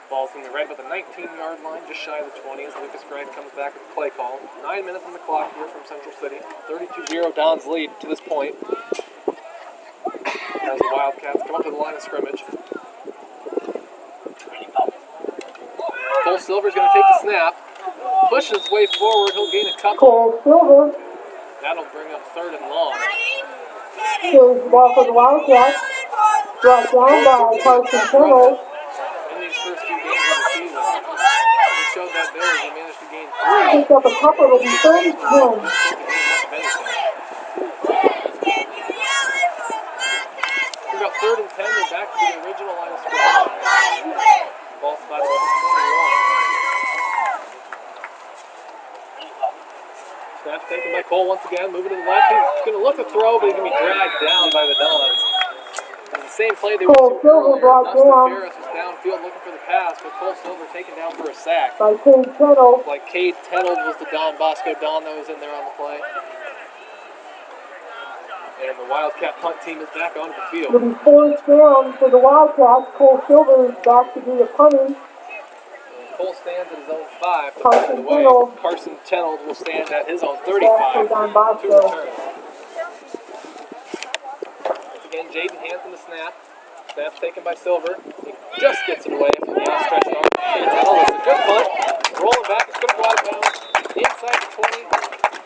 Ball's going to be right about the 19-yard line, just shy of the 20 as Lucas Grice comes back with the play call. 9 minutes on the clock here from Central City. 32-0 Don's lead to this point. As the Wildcats come up to the line of scrimmage. Cole Silver's going to take the snap. Pushes his way forward. He'll gain a couple. Cole Silver That'll bring up 3rd and long. carries the ball for the Wildcats. Brought down by Carson Tennell. In these first few games of the season, he showed that there as he managed to gain 3. Picked up a couple of them, 30 10. About 3rd and 10, they're back to the original line of scrimmage. Ball spotted at the 21. Snap taken by Cole once again, moving to the left. He's going to look to throw, but he's going to be dragged down by the Dons. In the same play they were Cole Silver brought Dustin down Ferris was downfield looking for the pass, but Cole Silver taken down for a sack. by Cade Tennell. Like Cade Tennell was the Don Bosco Don that was in there on the play. And the Wildcat punt team is back onto the field. It'll be 4th down for the Wildcats. Cole Silver is back to do the punting. Cole stands at his own 5. Carson By the way, Tennell. Carson Tennell will stand at his own Back for 35. Don 2 Bosco. returns. Once again, Jaden Hanson the snap. Snap's taken by Silver. He just gets it away from the outstretched arm. Tennell is a good punt. Rolling back, it's going to go out of bounds. Inside the 20.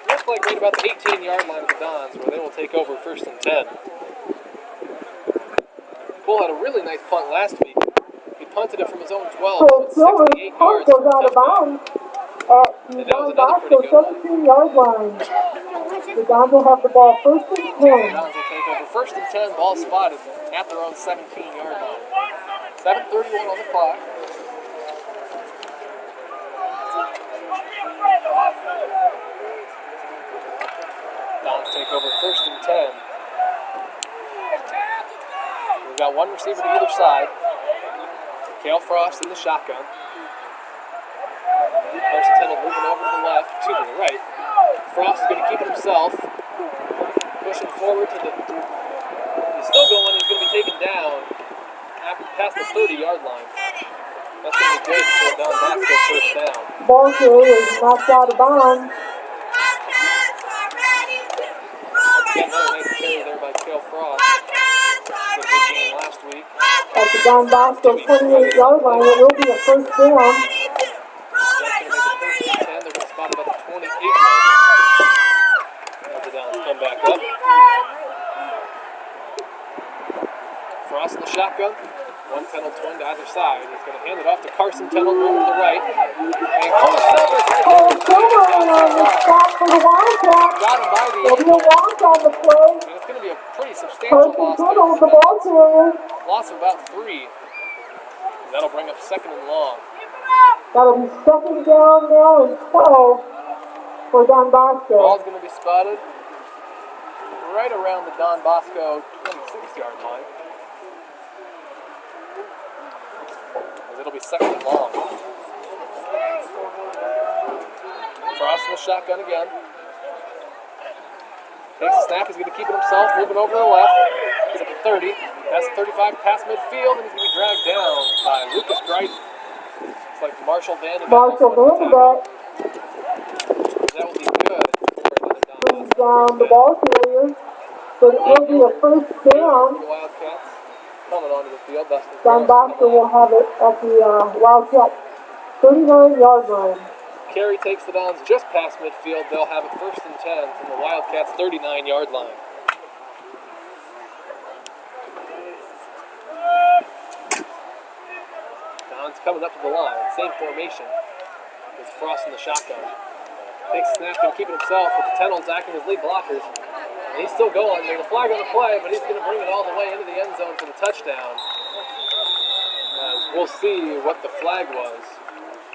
Looks like right about the 18-yard line of the Dons, where they will take over 1st and 10. Cole had a really nice punt last week. He punted it from his own 12. Cole Silver's 68 punt yards goes for a out of touchdown. bounds at the And that was Don another Bosco pretty good one. 17-yard line. The Dons will have the ball 1st and 10. Dons will take over 1st and 10, ball spotted at their own 17-yard line. 7:31 on the clock. Dons take over 1st and 10. We've got one receiver to either side. Cale Frost in the shotgun. Carson Tennell moving over to the left, to the right. Frost is going to keep it himself. Pushing forward to the... He's still going. He's going to be taken down past the 30-yard line. That's going to be good for Don Bosco 1st down. Ball carrier is knocked out of bounds. Again, another nice carry there by Cale Frost. Did a big game last week. At the Don Bosco 28-yard line, it will be a 1st down. That's going to make it 1st and 10. They're going to spot about the 28-yard line. As the Dons come back up. Frost in the shotgun. One Tennell twin to either side. He's going to hand it off to Carson Tennell over to the right. And Cole Silver's right Cole there. Silver on the spot for the Wildcats. Got him by the There'll be a ankle. loss on the play. And it's going to be a pretty substantial Carson loss. Tennell with there. the ball carrier. Loss of about 3. And that'll bring up 2nd and long. That'll be 2nd down now and 12 for Don Bosco. Ball's going to be spotted right around the Don Bosco 26-yard line. As it'll be 2nd and long. Frost in the shotgun again. Takes a snap. He's going to keep it himself. Moving over to the left. He's at the 30. Past the 35, past midfield, and he's going to be dragged down by Lucas Grice. It's like Marshall Vanderbilt. Marshall Vanderbilt That will be good for the Don brings down the ball carrier. But it will be a 1st down. The Wildcats coming onto the field. Don Bosco will have it at the Wildcat 39-yard line. Carey takes the Dons just past midfield. They'll have it 1st and 10 from the Wildcats' 39-yard line. Dons coming up to the line. Same formation with Frost in the shotgun. Takes a snap, going to keep it himself with the Tennells acting as lead blockers. And he's still going. There's a flag on the play, but he's going to bring it all the way into the end zone for the touchdown. We'll see what the flag was.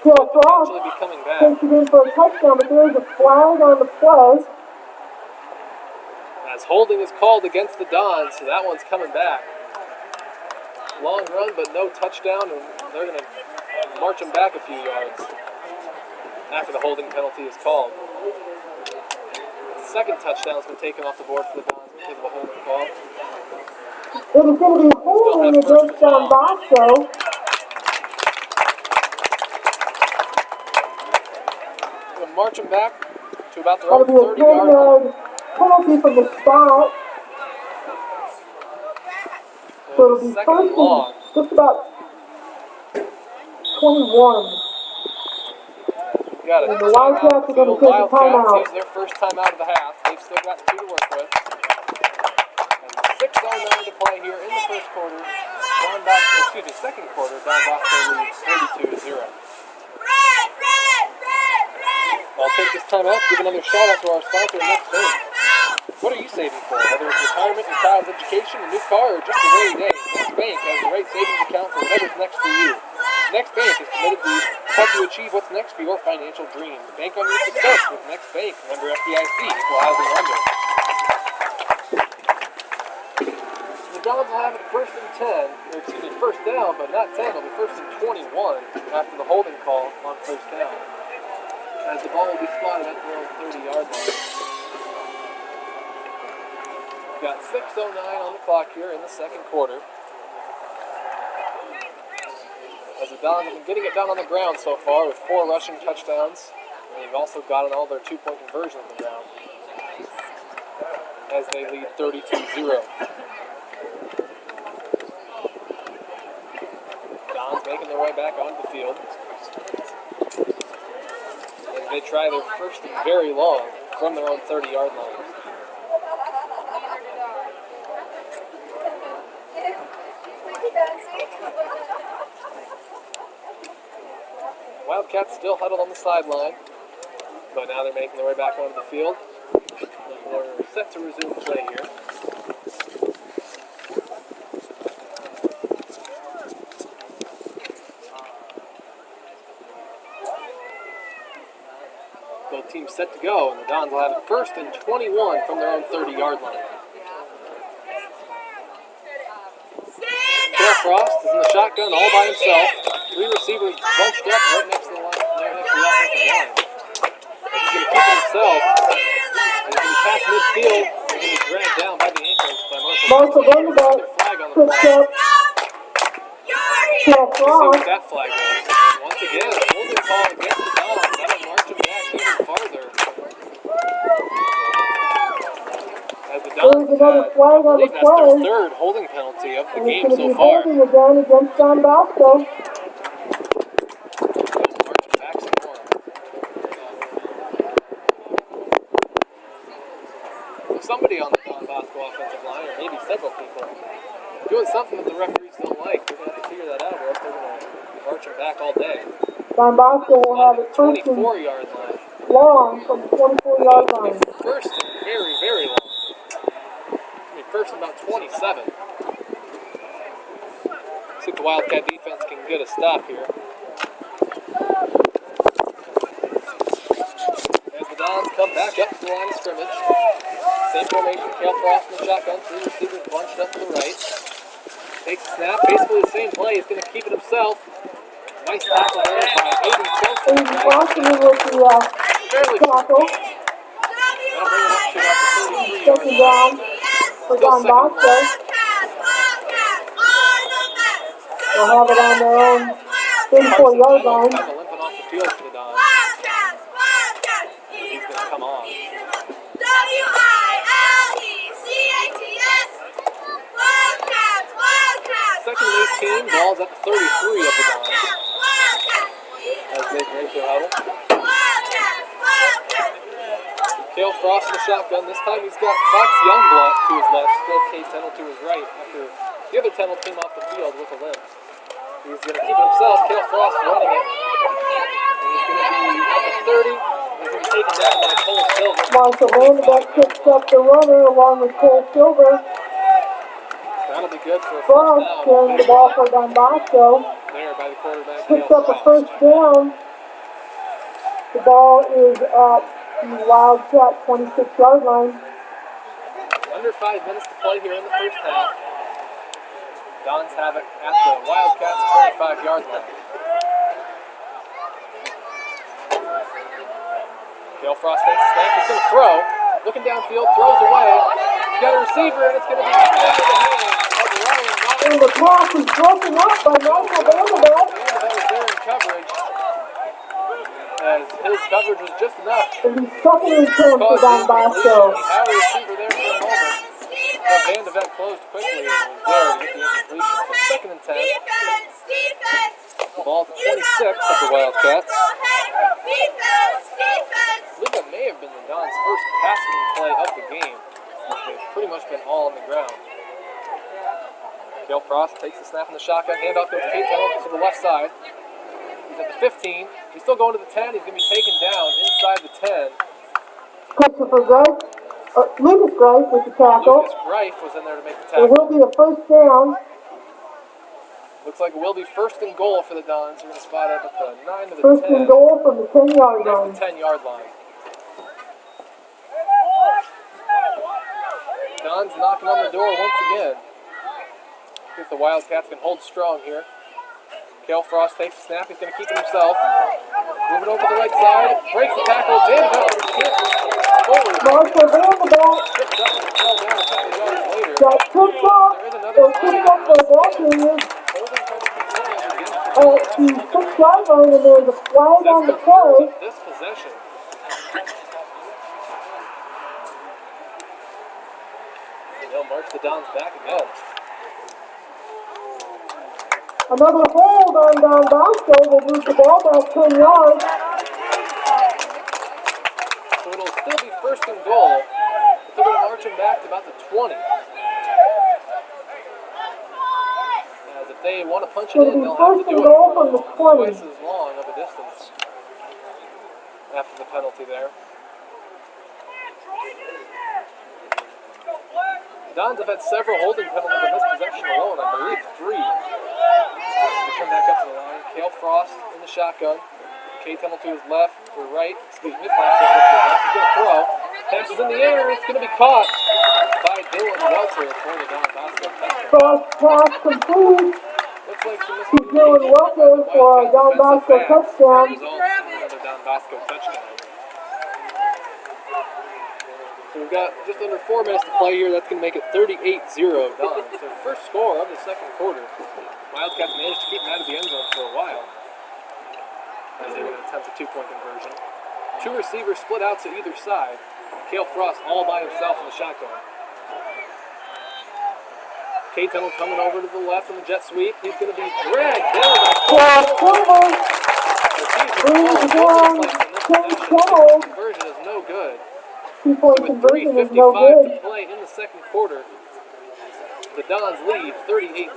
Cale Frost Potentially be coming back. takes it in for a touchdown, but there is a flag on the play. As holding is called against the Dons, so that one's coming back. Long run, but no touchdown, and they're going to march him back a few yards. after the holding penalty is called. The second touchdown has been taken off the board for the Dons because of a holding call. It is going to be holding against Don Bosco. We'll march them back to about their That'll own be a 30-yard line. 10-yard penalty from the spot. So it'll be Second and first long. and just about 21. We got And the Wildcats are going to take a Wildcats timeout. use their first timeout of the half. They've still got 2 to work with. And 6:09 to play here in the first quarter. Second quarter, Don Bosco leads 32-0. I'll take this time out to give another shout out to our sponsor, Next Bank. What are you saving for? Whether it's retirement, your child's education, a new car, or just a rainy day, Next Bank has the right savings account for whatever's next for you. Next Bank is committed to help you achieve what's next for your financial dreams. Bank on your success with Next Bank, member FDIC, equal housing lender. The Dons will have it first and 10, or excuse me, first down, but not 10. It'll be first and 21 after the holding call on first down, as the ball will be spotted at their own 30-yard line. We've got 6:09 on the clock here in the second quarter. As the Dons have been getting it done on the ground so far with 4 rushing touchdowns. And they've also gotten all their 2-point conversions on the ground as they lead 32-0. Dons making their way back onto the field. And they try their first and very long from their own 30-yard line. Wildcats still huddled on the sideline, but now they're making their way back onto the field. They're set to resume play here. Both teams set to go, and the Dons will have it first and 21 from their own 30-yard line. Cale Frost is in the shotgun all by himself. 3 receivers bunched up right next to the line, right next to the offensive line. He's going to keep it himself. He's going to be past midfield. He's going to be dragged down by the ankles by Marshall. Runderback Flag on the picks play. up Cale Let's see Frost. what that flag is. Once again, a holding call against the Dons. That'll march him back even farther. As the Dons There's another flag on the that's their play. 3rd holding penalty of the And game it's going to so be far. holding again against Don Bosco. March back some more. Somebody on the Don Bosco offensive line, or maybe several people, doing something that the referees don't like. We're going to have to figure that out, or else they're going to march him back all day. Don Bosco will have it first and 24-yard line. long from the 24-yard line. First and very, very long. First and about 27. See if the Wildcat defense can get a stop here. As the Dons come back up to the line of scrimmage. Same formation, Cale Frost in the shotgun, 3 receivers bunched up to the right. Takes a snap, basically the same play. He's going to keep it himself. Nice tackle there by Aiden Chelsea. Aiden Chelsea with the Fairly tackle. That'll bring him up to about the 33 yard Second down for Don Bosco. They'll have it on their own 34-yard line. Kind of limping off the field for the Dons. He's going to come on. Second and 18, ball's at the 33 of the Dons. As they break their huddle. Cale Frost in the shotgun. This time he's got Fox Youngblood to his left, still Cade Tennell to his right after the other Tennell came off the field with a limp. He's going to keep it himself. Cale Frost running it. And he's going to be at the 30. He's going to be taken down by Cole Silver. Marshall Vanderbeck picks up the runner along with Cole Silver. That'll be good for a Frost first down. carrying the ball for Don Bosco. There by the quarterback. Picks Cale up a Frost. first down. The ball is at the Wildcat 26-yard line. Under 5 minutes to play here in the first half. Dons have it at the Wildcats 25-yard line. Dale Frost takes a snap. He's going to throw. Looking downfield, throws away. He's got a receiver, and it's going to be into the hands of Ryan Martin. And the pass is broken up by Michael Vanderbilt. Vanderbilt was there in coverage, as his coverage was just enough. And he's second and 10 for Don Bosco. He had a receiver there for a moment, but Vanderbilt closed quickly and was there to get the incompletion. So second and 10. Ball to 26 of the Wildcats. I believe that may have been the Don's first passing play of the game. They've pretty much been all on the ground. Dale Frost takes the snap in the shotgun, handoff goes to Kate to the left side. He's at the 15. He's still going to the 10. He's going to be taken down inside the 10. Christopher Grice, Lucas Grice with the tackle. Lucas Grice was in there to make the It tackle. will be a first down. Looks like it will be first and goal for the Dons. We're going to spot up at the 9 to the First 10. and goal from the 10-yard line. That's the 10-yard line. Dons knocking on the door once again. See if the Wildcats can hold strong here. Cale Frost takes the snap. He's going to keep it himself. Moving over to the right side. Breaks the tackle. Vanderbilt with his hit. Forward. Marshall Vanderbilt Tripped up and fell down a couple of yards later. got tripped up. There is Or another tripped up for blocking it. holding At the 6-yard line, and there's a flag on the play. this possession. And they'll march the Dons back again. Another hold on Don Bosco will move the ball back 10 yards. So it'll still be first and goal, but they're going to march him back to about the 20. As if they want to punch it It'll in, be they'll have first to do and it goal from the twice 20. as long of a distance after the penalty there. The Dons have had several holding penalties on this possession alone, I believe 3. They come back up to the line. Cale Frost in the shotgun. Kate Tunnel to his left, or right, excuse me, Frost to his left. He's going to throw. Passes in the air, it's going to be caught by Dylan Welter for the Don Bosco touchdown. Cross pass complete. Looks like some He's doing Welker for a Don Bosco touchdown. Results in another Don Bosco touchdown. So we've got just under 4 minutes to play here. That's going to make it 38-0 Dons. So first score of the second quarter. Wildcats managed to keep them out of the end zone for a while as they would attempt a 2-point conversion. 2 receivers split out to either side. Cale Frost all by himself in the shotgun. Kate Tunnel coming over to the left on the jet sweep. He's going to be dragged down by Silver brings down Kate Tunnel. Conversion is no good. 2-point With conversion is no 3:55 good. to play in the second quarter, the Dons lead 38-0.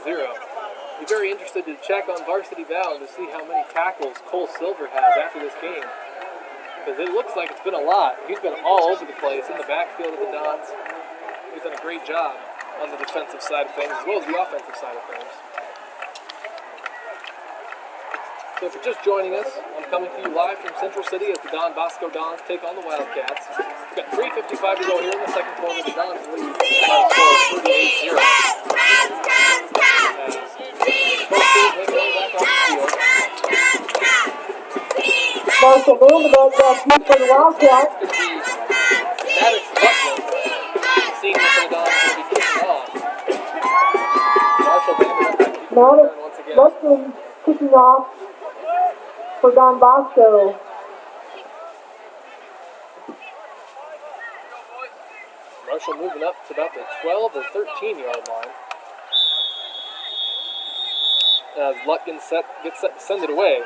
Be very interested to check on Varsity Bound to see how many tackles Cole Silver has after this game, because it looks like it's been a lot. He's been all over the place in the backfield of the Dons. He's done a great job on the defensive side of things as well as the offensive side of things. So if you're just joining us, I'm coming to you live from Central City as the Don Bosco Dons take on the Wildcats. We've got 3:55 to go here in the second quarter. The Dons lead by a score of 38-0. Marshall Vanderbilt got beat for the Wildcats. It's going to be Maddox Butler, senior for the Dons, going to be kicking off. Marshall Vanderbilt back to keep the Maddox return once again. Butler kicking off for Don Bosco. Marshall moving up to about the 12 or 13-yard line. As Lutkin gets set to send it away.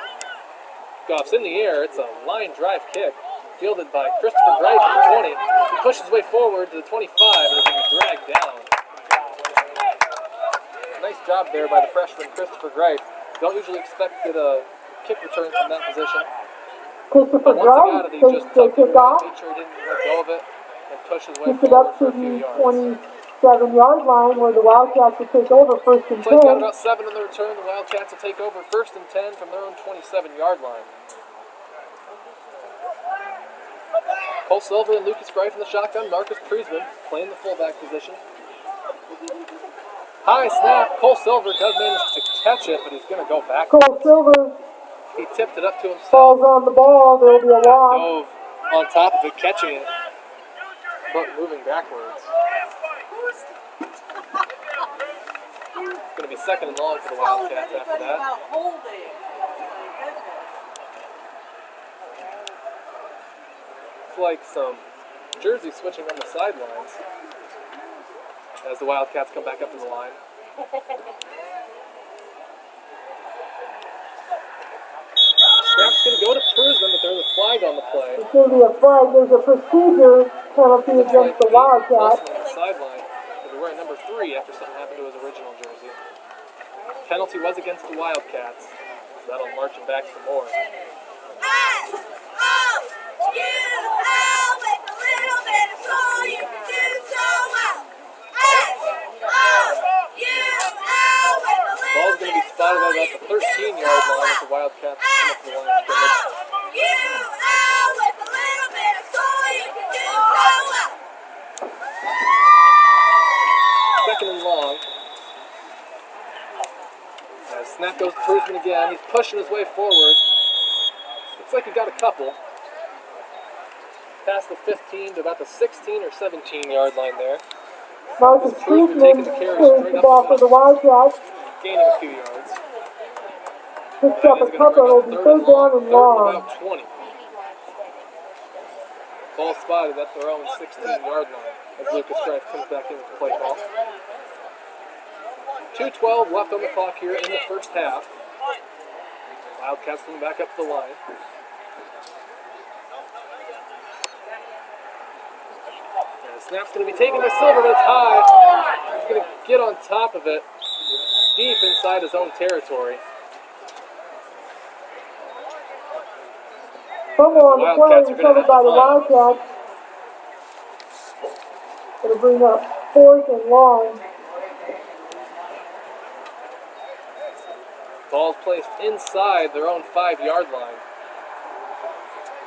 Goff's in the air. It's a line drive kick. Fielded by Christopher Grice at the 20. He pushes his way forward to the 25 and is going to be dragged down. Nice job there by the freshman Christopher Grice. Don't usually expect to get a kick return from that position. Christopher But once he got Grice it, he takes just the tucked it kick off. away, made sure he didn't let go of it, and pushed his way Kicked it forward up for to a few the yards. 27-yard line where the Wildcats will take over first and So they've got 10. about 7 in the return. The Wildcats will take over first and 10 from their own 27-yard line. Cole Silver and Lucas Grife in the shotgun. Marcus Priesman playing the fullback position. High snap. Cole Silver does manage to catch it, but he's going to go back. Cole Silver He tipped it up to himself. falls on the ball. There will be a loss. Dove on top of it, catching it, but moving backwards. It's going to be second and long for the Wildcats after that. It's like some jersey switching on the sidelines as the Wildcats come back up to the line. Snap's going to go to Prusman, but there's a flag on the play. It's going to be a flag. There's a procedure penalty against the Wildcats. On the sideline. He'll be wearing number 3 after something happened to his original jersey. Penalty was against the Wildcats. So that'll march him back some more. Ball's going to be spotted at about the 13-yard line as the Wildcats come up to the line of scrimmage. Second and long. As snap goes to Prusman again. He's pushing his way forward. Looks like he got a couple. Past the 15 to about the 16 or 17-yard line there. Marcus Prusman carries the ball for the Wildcats. Gaining a few yards. Picks up a couple. It'll be third down and long. About 20. Ball spotted at their own 16-yard line as Lucas Strife comes back in with the play call. 2:12 left on the clock here in the first half. Wildcats coming back up to the line. And the snap's going to be taken by Silver, but it's high. He's going to get on top of it, deep inside his own territory. Fumble on the play recovered by the Wildcats. It'll bring up fourth and long. Ball's placed inside their own 5-yard line.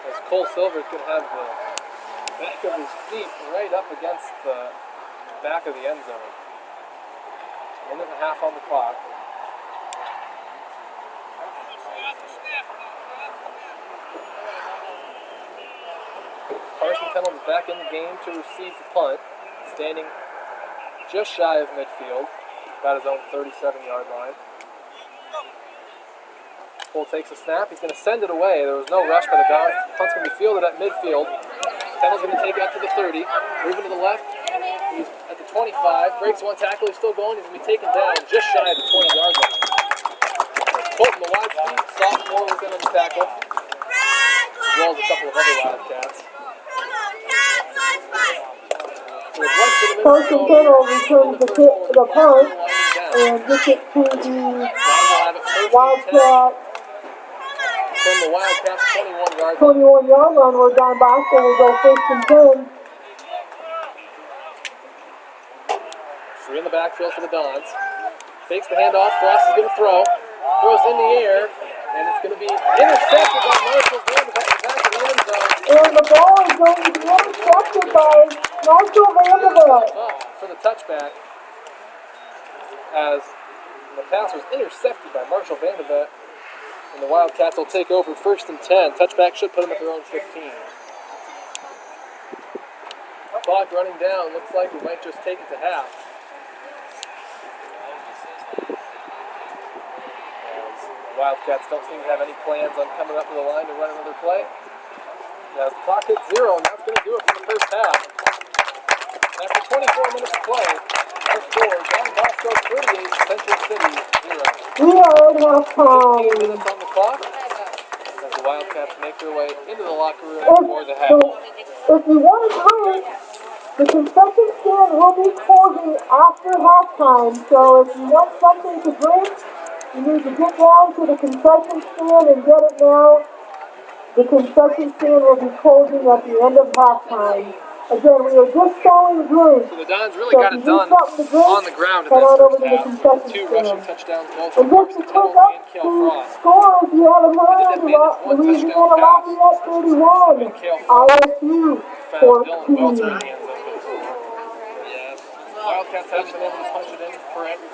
As Cole Silver's going to have the back of his feet right up against the back of the end zone. 1.5 minutes on the clock. Carson Pendleton's back in the game to receive the punt, standing just shy of midfield, about his own 37-yard line. Cole takes a snap. He's going to send it away. There was no rush by the Dons. The punt's going to be fielded at midfield. Pendleton's going to take it up to the 30. Moving to the left. He's at the 25. Breaks one tackle. He's still going. He's going to be taken down just shy of the 20-yard line. Colton, the wide speed sophomore, was in on the tackle, as well as a couple of other Wildcats. Carson Pendleton returns the punt and gets it to the Wildcat. From the Wildcats' 21-yard line. 21-yard line where Don Bosco will go first and 10. Three in the backfield for the Dons. Takes the handoff. Frost is going to throw. Throws in the air. And it's going to be intercepted by Marshall Vanderbilt in the back of the end zone. And the ball is going to be intercepted by Marshall Vanderbilt. For the touchback. As the pass was intercepted by Marshall Vanderbilt. And the Wildcats will take over first and 10. Touchback should put them at their own 15. Clock running down. Looks like we might just take it to half. As the Wildcats don't seem to have any plans on coming up to the line to run another play. As the clock hits 0, and that's going to do it for the first half. After 24 minutes of play, our score, Don Bosco 38, Central City 0. We are at halftime. 15 minutes on the clock as the Wildcats make their way into the locker room for the half. If you want to drink, the concession stand will be closing after halftime. So if you want something to drink, you need to get down to the concession stand and get it now. The concession stand will be closing at the end of halftime. Again, we are just selling drinks. So the Dons really got it done on the ground in this first half. 2 rushing touchdowns, both from Carson Pendleton and Cale Frost. Score, if you haven't heard about Louisiana Lafayette 31, ISU 14. Wildcats haven't been able to punch it in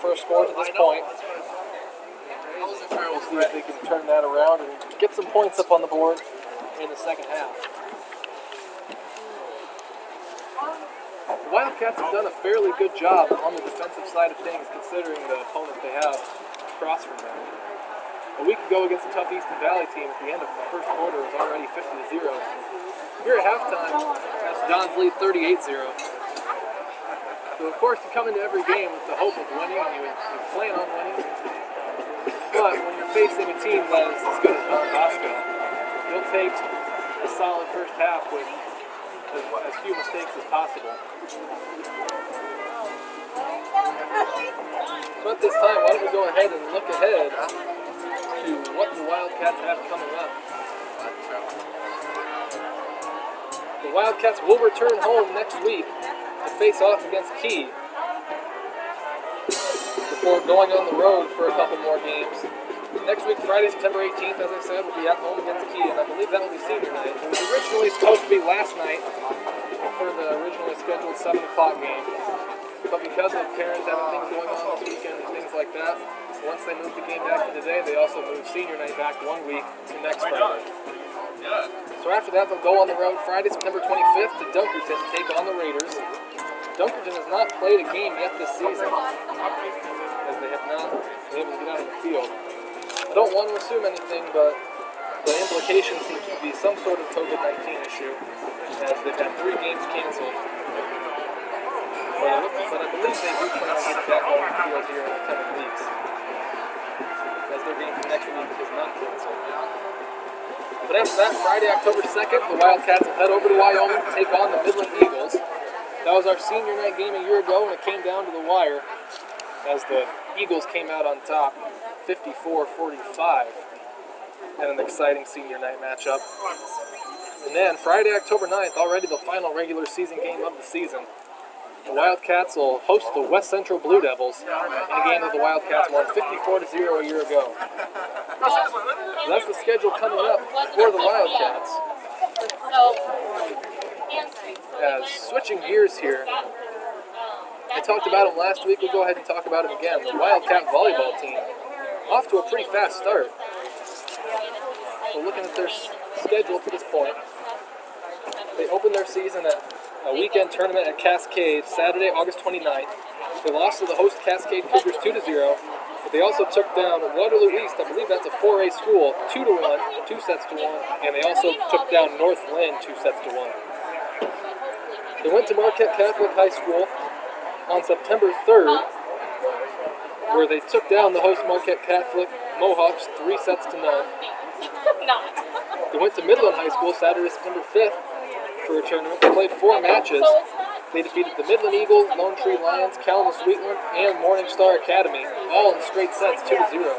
for a score to this point. We'll see if they can turn that around and get some points up on the board in the second half. Wildcats have done a fairly good job on the defensive side of things considering the opponent they have across from them. A week ago against a tough Easton Valley team at the end of the first quarter was already 50-0. Here at halftime, that's Don's lead 38-0. So of course you come into every game with the hope of winning and you plan on winning. But when you're facing a team that is as good as Don Bosco, you'll take a solid first half with as few mistakes as possible. So at this time, why don't we go ahead and look ahead to what the Wildcats have coming up. The Wildcats will return home next week to face off against Key before going on the road for a couple more games. Next week, Friday, September 18th, as I said, will be at home against Key, and I believe that will be senior night. It was originally supposed to be last night for the originally scheduled 7 o'clock game, but because of parents having things going on this weekend and things like that, once they moved the game back to today, they also moved senior night back 1 week to next Friday. So after that, they'll go on the road Friday, September 25th to Dunkerton to take on the Raiders. Dunkerton has not played a game yet this season, as they have not been able to get out of the field. I don't want to assume anything, but the implication seems to be some sort of COVID-19 issue, as they've had 3 games canceled. But I believe they do plan on getting back on the field here in the coming weeks, as their game for next week is not canceled. But after that, Friday, October 2nd, the Wildcats will head over to Wyoming to take on the Midland Eagles. That was our senior night game a year ago, and it came down to the wire as the Eagles came out on top, 54-45, and an exciting senior night matchup. And then Friday, October 9th, already the final regular season game of the season. The Wildcats will host the West Central Blue Devils in a game that the Wildcats won 54-0 a year ago. So that's the schedule coming up for the Wildcats. As switching gears here, I talked about them last week, we'll go ahead and talk about them again. The Wildcat volleyball team, off to a pretty fast start. So looking at their schedule to this point, they opened their season at a weekend tournament at Cascade, Saturday, August 29th. They lost to the host Cascade Cougars 2-0, but they also took down Waterloo East, I believe that's a 4A school, 2-1, 2 sets to 1, and they also took down North Lynn 2 sets to 1. They went to Marquette Catholic High School on September 3rd, where they took down the host Marquette Catholic Mohawks 3 sets to 0. They went to Midland High School Saturday, September 5th for a tournament. They played 4 matches. They defeated the Midland Eagles, Lone Tree Lions, Kalamazoo Wheatland, and Morning Star Academy, all in straight sets, 2-0.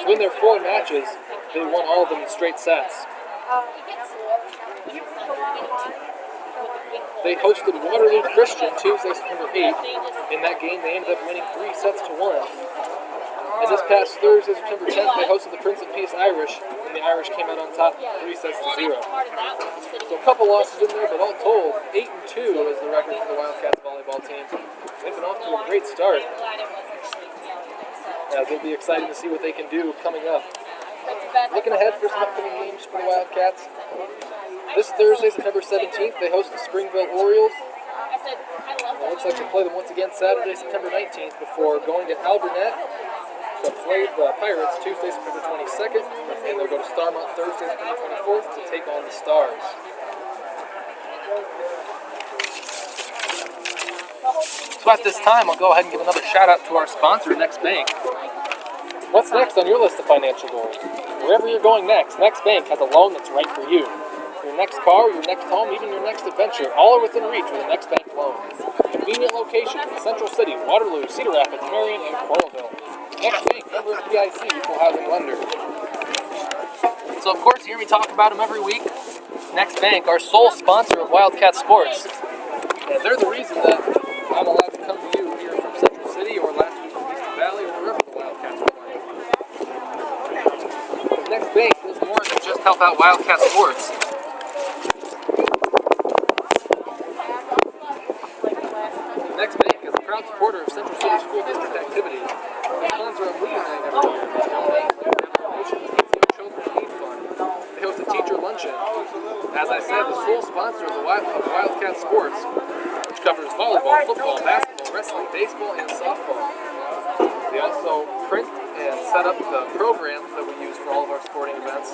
So in their 4 matches, they won all of them in straight sets. They hosted Waterloo Christian Tuesday, September 8th. In that game, they ended up winning 3 sets to 1. And this past Thursday, September 10th, they hosted the Prince of Peace Irish, and the Irish came out on top 3 sets to 0. So a couple losses in there, but all told, 8-2 is the record for the Wildcats volleyball team. They've been off to a great start. It'll be exciting to see what they can do coming up. Looking ahead for some upcoming games for the Wildcats. This Thursday, September 17th, they host the Springville Orioles. It looks like they play them once again Saturday, September 19th, before going to Alburnett to play the Pirates Tuesday, September 22nd, and they'll go to Starmont Thursday, September 24th to take on the Stars. So at this time, I'll go ahead and give another shout out to our sponsor, Next Bank. What's next on your list of financial goals? Wherever you're going next, Next Bank has a loan that's right for you. Your next car, your next home, even your next adventure, all are within reach with a Next Bank loan. Convenient locations in Central City, Waterloo, Cedar Rapids, Marion, and Coralville. Next Bank, member of PIC, equal housing lender. So of course, you hear me talk about them every week. Next Bank, our sole sponsor of Wildcat Sports. And they're the reason that I'm allowed to come to you here from Central City or last week from Eastern Valley or wherever the Wildcats are playing. Next Bank does more than just help out Wildcat Sports. Next Bank is a proud supporter of Central City School District activities. They sponsor a movie night every year. They donate donations to the Children in Need Fund. They host a teacher luncheon. As I said, the sole sponsor of the Wildcat Sports, which covers volleyball, football, basketball, wrestling, baseball, and softball. They also print and set up the programs that we use for all of our sporting events.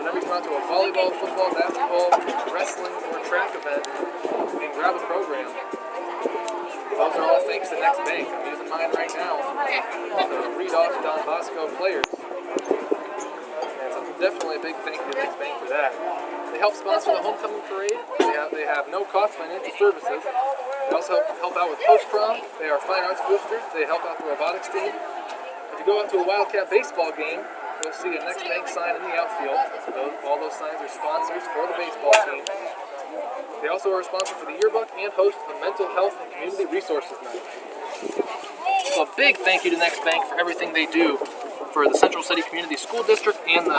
Whenever you come out to a volleyball, football, basketball, wrestling, or track event, you can grab a program. Those are all thanks to Next Bank. I'm using mine right now to read off Don Bosco players. And so definitely a big thank you to Next Bank for that. They help sponsor the homecoming parade. They have no cost financial services. They also help out with post-prom. They are fine arts boosters. They help out the robotics team. If you go out to a Wildcat baseball game, you'll see a Next Bank sign in the outfield. So all those signs are sponsors for the baseball team. They also are a sponsor for the yearbook and host the Mental Health and Community Resources Night. So a big thank you to Next Bank for everything they do for the Central City Community School District and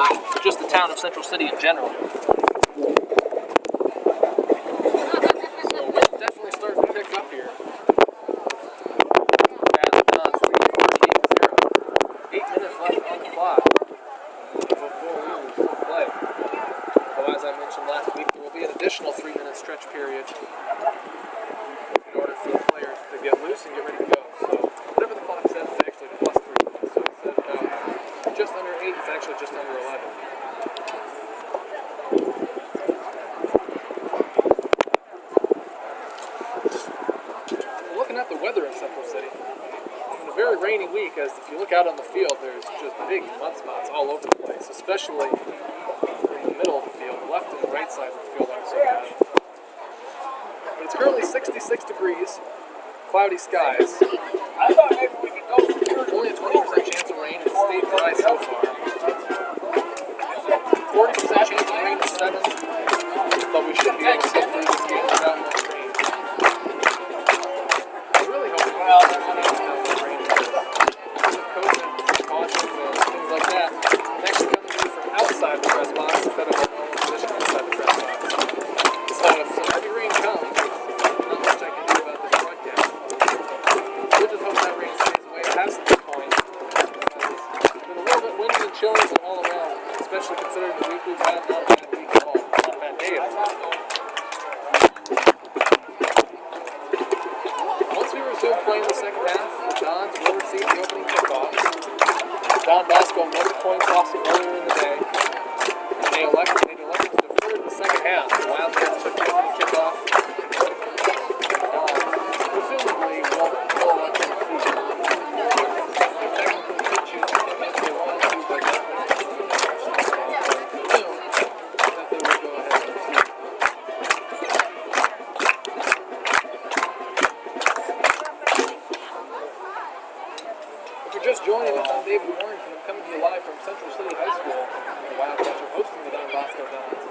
just the town of Central City in general. So wind definitely starting to pick up here. At the Don's lead 48-0. 8 minutes left on the clock before we will play. Although as I mentioned last week, there will be an additional 3-minute stretch period in order for the players to get loose and get ready to go. So whatever the clock says, it's actually plus 3 minutes. So instead of just under 8, it's actually just under 11. Looking at the weather in Central City, it's been a very rainy week, as if you look out on the field, there's just big mud spots all over the place, especially in the middle of the field. The left and the right side of the field aren't so bad. But it's currently 66 degrees, cloudy skies. I thought maybe we could go from here to Only a 20% chance of rain. It's stayed dry so far. 40% chance of rain at 7, but we should be able to get through this game without much rain. I'm really hoping we don't have any rain because of COVID precautions and things like that. Next, coming in from outside the press box instead of our normal position inside the press box. So if some heavy rain comes, there's not much I can do about this broadcast. We'll just hope that rain stays away past this point. It's been a little bit windy and chilly all around, especially considering the week we've had. Not a bad week at all. Not a bad day at all. Once we resume playing the second half, the Dons will receive the opening kickoff. Don Bosco won the coin toss earlier in the day. And they elected to defer the second half. The Wildcats took the opening kickoff. Presumably will elect to receive it. They technically could choose to kick if they wanted to, but that they would go ahead and receive it. If you're just joining us, I'm David Warrington. I'm coming to you live from Central City High School. The Wildcats are hosting the Don Bosco Dons.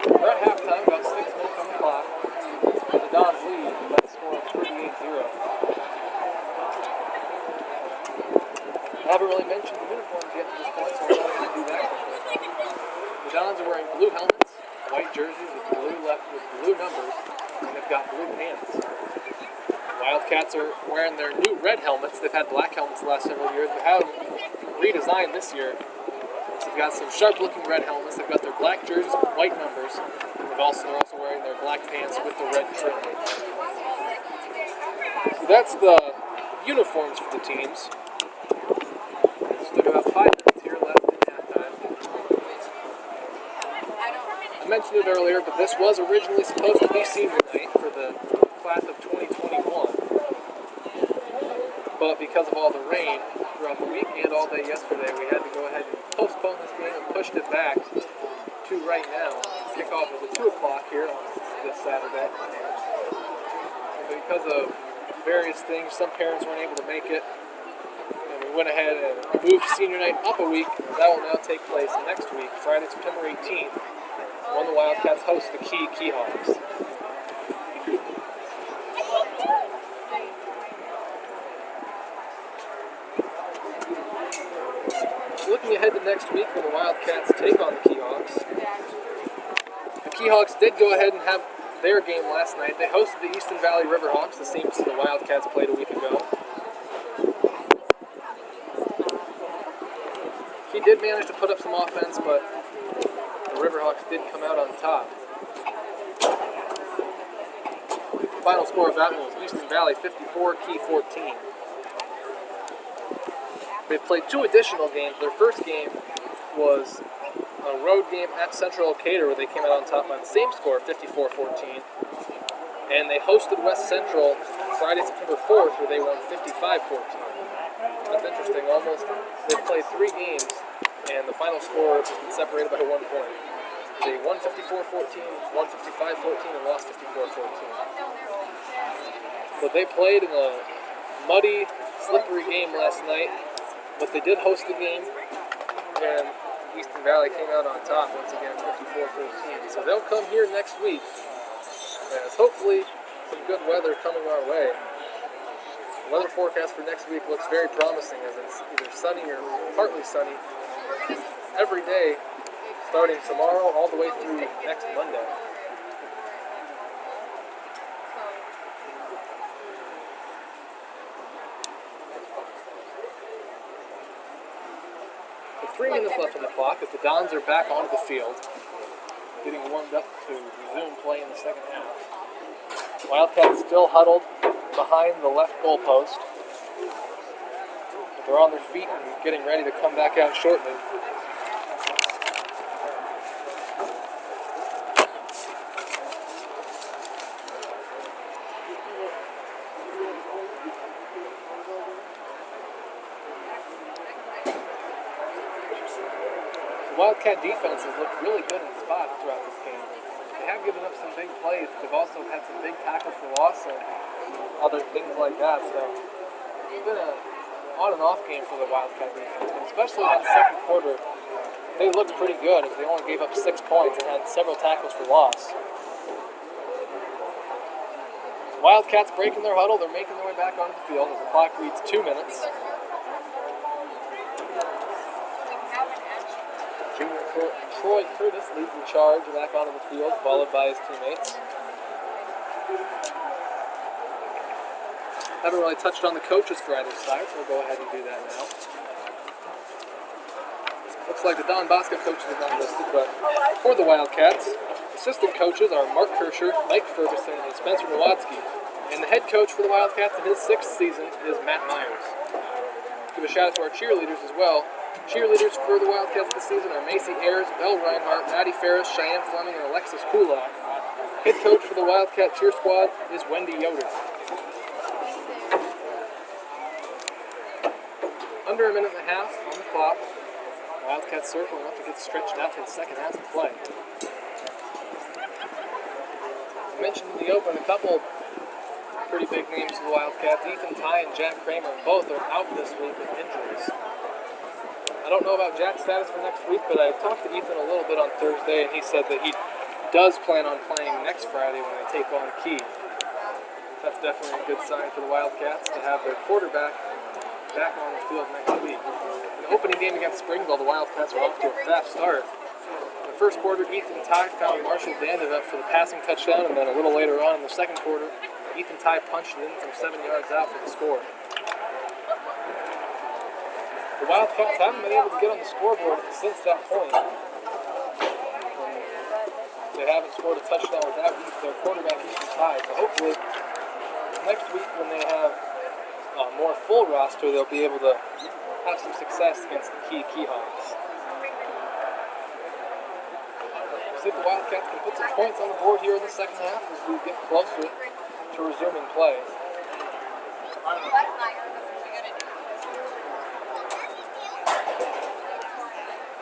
We're at halftime, about 6 minutes on the clock. The Dons lead by the score of 38-0. I haven't really mentioned the uniforms yet to this point, so we're going to do that quickly. The Dons are wearing blue helmets, white jerseys with blue numbers, and they've got blue pants. Wildcats are wearing their new red helmets. They've had black helmets the last several years, but have them redesigned this year. So they've got some sharp-looking red helmets. They've got their black jerseys with white numbers. And they're also wearing their black pants with the red trim. So that's the uniforms for the teams. Still about 5 minutes here left in halftime. I mentioned it earlier, but this was originally supposed to be senior night for the class of 2021. But because of all the rain throughout the week and all day yesterday, we had to go ahead and postpone this game and pushed it back to right now. Kickoff is at 2 o'clock here on this Saturday. And because of various things, some parents weren't able to make it. And we went ahead and moved senior night up a week. That will now take place next week, Friday, September 18th, when the Wildcats host the Keyhawks. Looking ahead to next week when the Wildcats take on the Keyhawks. The Keyhawks did go ahead and have their game last night. They hosted the Easton Valley Riverhawks, the same team the Wildcats played a week ago. He did manage to put up some offense, but the Riverhawks did come out on top. Final score of that one was Easton Valley 54, Key 14. They've played 2 additional games. Their first game was a road game at Central Ocator where they came out on top by the same score, 54-14. And they hosted West Central Friday, September 4th, where they won 55-14. That's interesting. They played 3 games, and the final score has been separated by 1 point. They won 54-14, won 55-14, and lost 54-14. But they played in a muddy, slippery game last night, but they did host the game, and Easton Valley came out on top once again, 54-14. So they'll come here next week. There's hopefully some good weather coming our way. The weather forecast for next week looks very promising, as it's either sunny or partly sunny every day, starting tomorrow all the way through next Monday. With 3 minutes left on the clock as the Dons are back onto the field, getting warmed up to resume play in the second half. Wildcats still huddled behind the left goalpost. But they're on their feet and getting ready to come back out shortly. The Wildcat defense has looked really good in spots throughout this game. They have given up some big plays, but they've also had some big tackles for loss and other things like that. So it's been an on and off game for the Wildcat defense, but especially in that second quarter, they looked pretty good as they only gave up 6 points and had several tackles for loss. Wildcats breaking their huddle. They're making their way back onto the field as the clock reads 2 minutes. Troy Curtis leads the charge back onto the field, followed by his teammates. Haven't really touched on the coaches for either side, so we'll go ahead and do that now. Looks like the Don Bosco coaches are not listed, but for the Wildcats, assistant coaches are Mark Kirscher, Mike Ferguson, and Spencer Nowatzki. And the head coach for the Wildcats in his 6th season is Matt Myers. Give a shout out to our cheerleaders as well. Cheerleaders for the Wildcats this season are Macy Ayers, Belle Reinhardt, Maddie Ferris, Cheyenne Fleming, and Alexis Kuloff. Head coach for the Wildcat cheer squad is Wendy Yoder. Under a minute and a half on the clock. Wildcats circling up to get stretched out for the second half of play. I mentioned in the open a couple pretty big names for the Wildcats. Ethan Ty and Jack Kramer both are out this week with injuries. I don't know about Jack's status for next week, but I talked to Ethan a little bit on Thursday, and he said that he does plan on playing next Friday when they take on Key. That's definitely a good sign for the Wildcats to have their quarterback back on the field next week. In the opening game against Springville, the Wildcats were off to a fast start. In the first quarter, Ethan Ty found Marshall Vandevet for the passing touchdown, and then a little later on in the second quarter, Ethan Ty punched it in from 7 yards out for the score. The Wildcats haven't been able to get on the scoreboard since that point. They haven't scored a touchdown without their quarterback Ethan Ty. So hopefully next week when they have a more full roster, they'll be able to have some success against the Keyhawks. See if the Wildcats can put some points on the board here in the second half as we get closer to resuming play.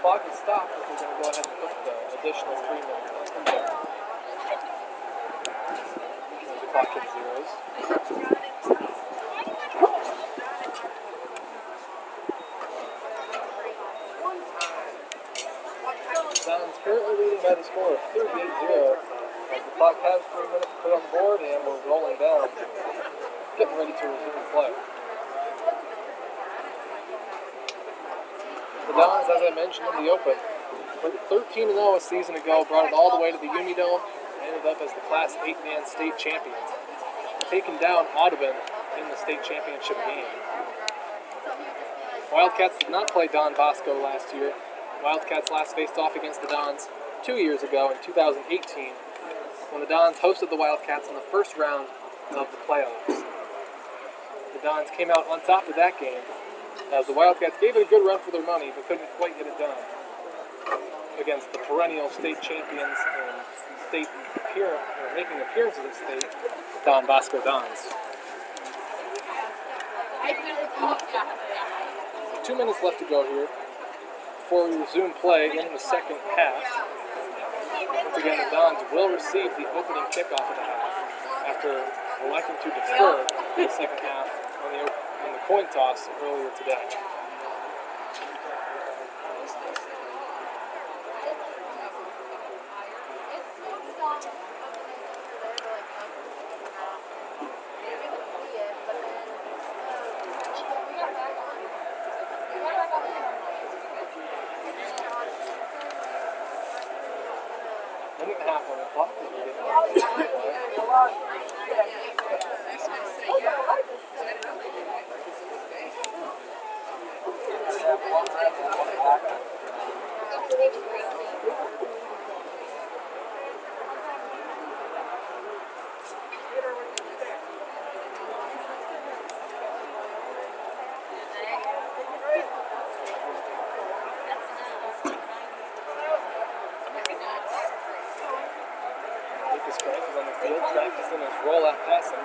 Clock is stopped, but we're going to go ahead and put the additional 3 minutes in there. The clock hits zeros. Dons currently leading by the score of 38-0. As the clock has 3 minutes put on the board, and we're rolling down, getting ready to resume play. The Dons, as I mentioned in the open, went 13-0 a season ago, brought it all the way to the Unidome, and ended up as the Class 8-man state champions, taking down Audubon in the state championship game. Wildcats did not play Don Bosco last year. Wildcats last faced off against the Dons 2 years ago in 2018, when the Dons hosted the Wildcats in the first round of the playoffs. The Dons came out on top of that game as the Wildcats gave it a good run for their money but couldn't quite get it done against the perennial state champions and making appearances at state, Don Bosco Dons. 2 minutes left to go here before we resume play in the second half. Once again, the Dons will receive the opening kickoff of the half after electing to defer the second half on the coin toss earlier today. Minute and a half on the clock. Practicing his rollout passing.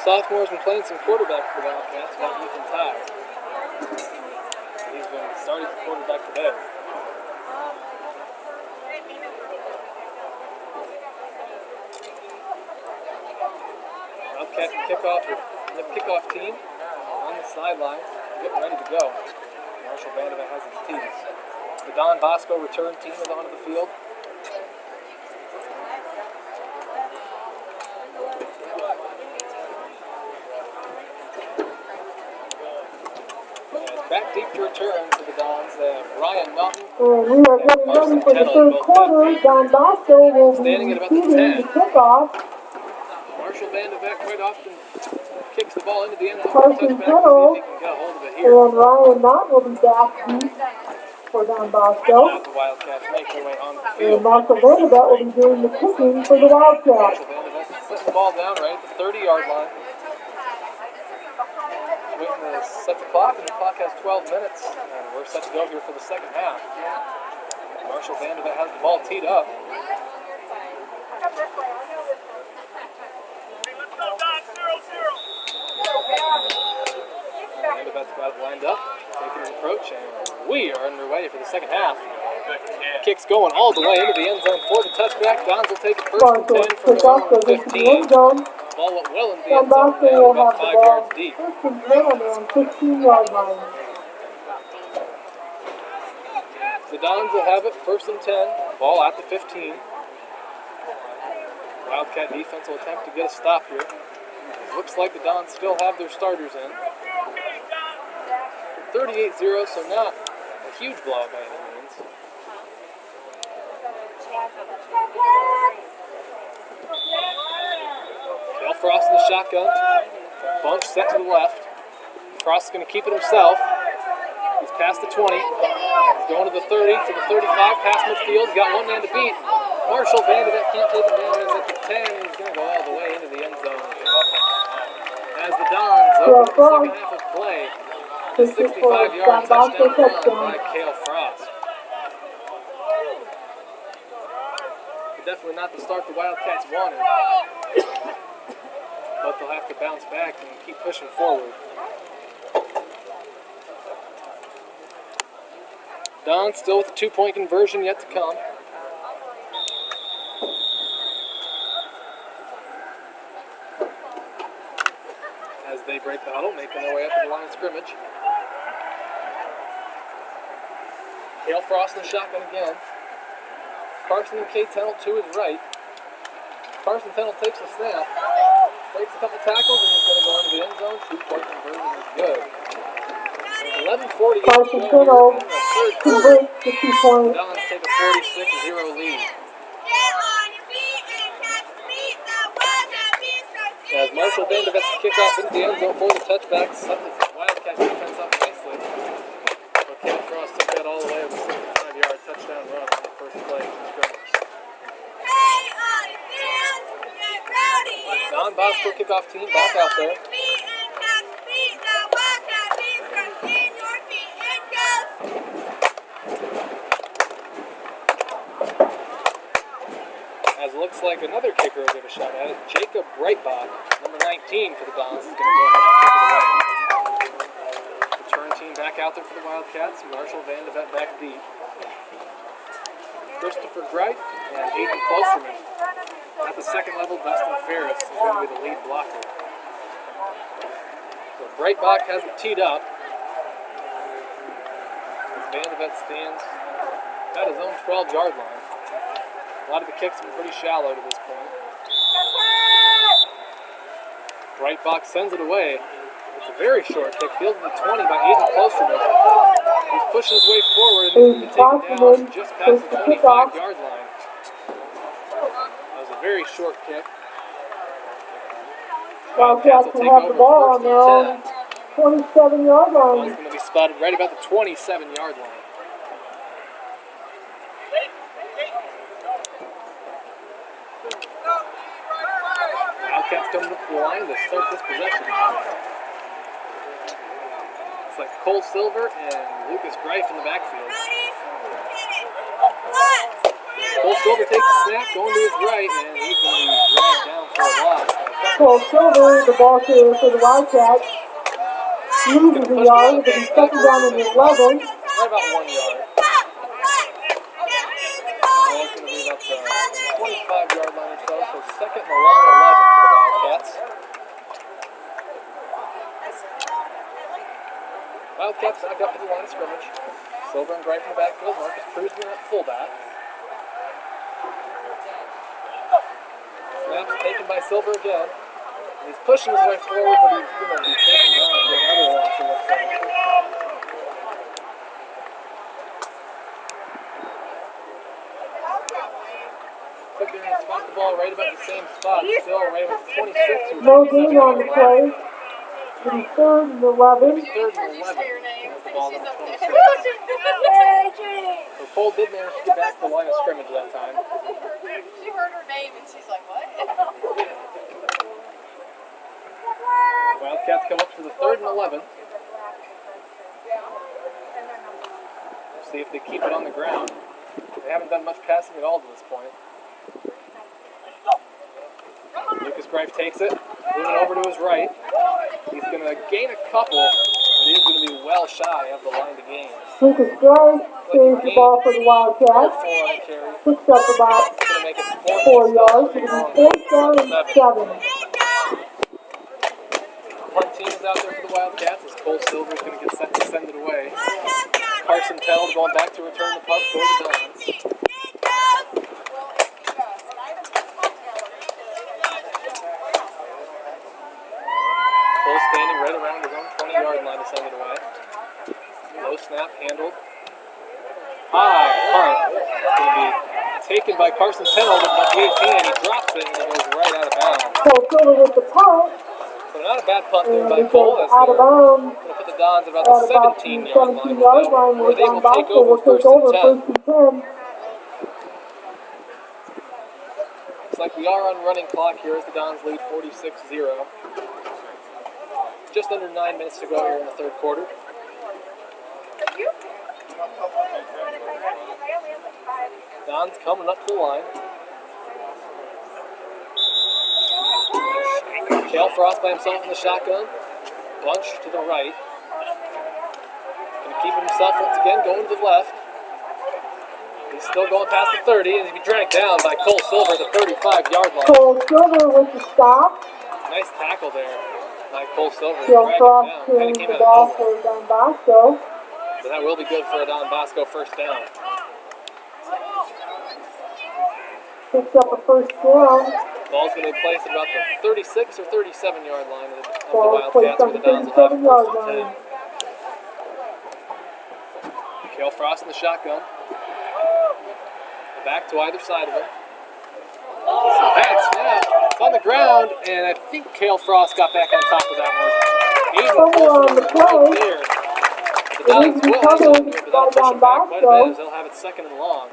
Sophomore's been playing some quarterback for the Wildcats, got Ethan Tye. He's been starting the quarterback today. Wildcat kickoff team on the sideline, getting ready to go. Marshall Vanderbilt has his teams. The Don Bosco return team is onto the field. Back deep to return to the Dons, Ryan Naughton. And we are getting ready for the third quarter. Don Bosco will be receiving the kickoff. Marshall Vanderbeek quite often kicks the ball into the end zone. Carson Tuttle and Ryan Naughton will be back deep for Don Bosco. Now the Wildcats make their way on the And field. Marshall Vanderbeek will be doing the kicking for the Wildcats. Marshall Vanderbeek putting the ball down right at the 30-yard line. Waiting to set the clock, and the clock has 12 minutes, and we're set to go here for the second half. Marshall Vanderbeek has the ball teed up. Vanderbeek's got it lined up, taking his approach, and we are underway for the second half. Kicks going all the way into the end zone for the touchback. Dons will take it first and 10 from their own 15. Ball went well into the end zone, now about 5 yards deep. First and 10 on their own 15-yard line. The Dons will have it first and 10, ball at the 15. Wildcat defense will attempt to get a stop here. It looks like the Dons still have their starters in. 38-0, so not a huge blowout by any means. Dale Frost in the shotgun. Bunch set to the left. Frost is going to keep it himself. He's past the 20. He's going to the 30, to the 35, past midfield. He's got one man to beat. Marshall Vanderbeek can't take him down. He's at the 10. He's going to go all the way into the end zone. As the Dons open the second half of play. The 65-yard touchdown run by Cale Frost. But definitely not the start the Wildcats wanted. But they'll have to bounce back and keep pushing forward. Don still with a 2-point conversion yet to come. As they break the huddle, making their way up to the line of scrimmage. Cale Frost in the shotgun again. Carson and Kate Tennell to his right. Carson Tennell takes a snap, breaks a couple tackles, and he's going to go into the end zone. 2-point conversion is good. 11:40 Carson Tennell converts the 2 points. Dons take a 46-0 lead. As Marshall Vanderbeek's kickoff into the end zone for the touchback, set the Wildcat defense up nicely. But Cale Frost took that all the way with a 65-yard touchdown run on the first play of the scrimmage. Don field kickoff team back out there. As it looks like another kicker will give a shot at it. Jacob Breitbach, number 19 for the Dons, is going to go ahead and kick it away. Return team back out there for the Wildcats. Marshall Van de Vet back deep. Christopher Greif and Aiden Klosterman. At the second level, Dustin Ferris is going to be the lead blocker. So Breitbach has it teed up. As Van de Vet stands at his own 12-yard line. A lot of the kicks have been pretty shallow to this point. Breitbach sends it away. It's a very short kick, fielded at 20 by Aiden Klosterman. He's pushing his way forward and he's going to be taken down just past the 25-yard line. That was a very short kick. Wildcats will have the ball on their own 27-yard line. It's going to be spotted right about the 27-yard line. Wildcats coming up the line to start this possession. It's like Cole Silver and Lucas Greif in the backfield. Cole Silver takes the snap, going to his right, and he's going to be dragged down for a loss. Cole Silver, the ball carrier for the Wildcats, loses a yard. It'll be second down and 11. Right about 1 yard. Ball's going to be about the 25-yard line or so, so second and a long 11 for the Wildcats. Wildcats back up to the line of scrimmage. Silver and Greif in the backfield. Marcus Prusman at fullback. Snaps taken by Silver again. And he's pushing his way forward, but he's going to be taken down for another loss, it looks like. Looks like they're going to spot the ball right about the same spot. Still right about the 26. No gain on the play. It'll be third and 11. Third and 11. As the ball's on the 26. So Cole did manage to get back to the line of scrimmage that time. She heard her name and she's like, what? Wildcats come up for the third and 11. See if they keep it on the ground. They haven't done much passing at all to this point. Lucas Greif takes it, moving over to his right. He's going to gain a couple, but he's going to be well shy of the line to gain. Lucas Greif carries the ball for the Wildcats. Picks up about 4 yards. It'll be fourth down and 7. Punt team is out there for the Wildcats as Cole Silver is going to get set to send it away. Carson Tell going back to return the punt for the Dons. Cole standing right around his own 20-yard line to send it away. Low snap handled. High punt. It's going to be taken by Carson Tennell at the 18, and he drops it and it goes right out of bounds. Cole Silver with the punt. So not a bad punt there And by it Cole. goes As out of they're bounds. going to put the Dons about At the about the 17-yard line. 17-yard line Where where they Don will take Bosco will over take over first and 10. first and 10. Looks like we are on running clock here as the Dons lead 46-0. Just under 9 minutes to go here in the third quarter. Don's coming up to the line. Cale Frost by himself in the shotgun. Bunch to the right. Going to keep it himself once again, going to the left. He's still going past the 30, and he'll be dragged down by Cole Silver at the 35-yard line. Cole Silver with the stop. Nice tackle there by Cole Silver. Cale Dragged Frost him down. carrying Kinda came the out ball of nowhere. for Don Bosco. So that will be good for a Don Bosco first down. Picks up a first down. Ball's going to be placed at about the 36 or 37-yard line of the Ball placed Wildcats, on where the the Dons will have 37-yard first and line. 10. Cale Frost in the shotgun. Back to either side of him. So bad snap. It's on the ground, and I think Cale Frost got back on top of that one. Aiden On the right play. there. The It Dons needs to be will have covered something here, but by they'll push Don it back quite a bit Bosco. as they'll have it second and long.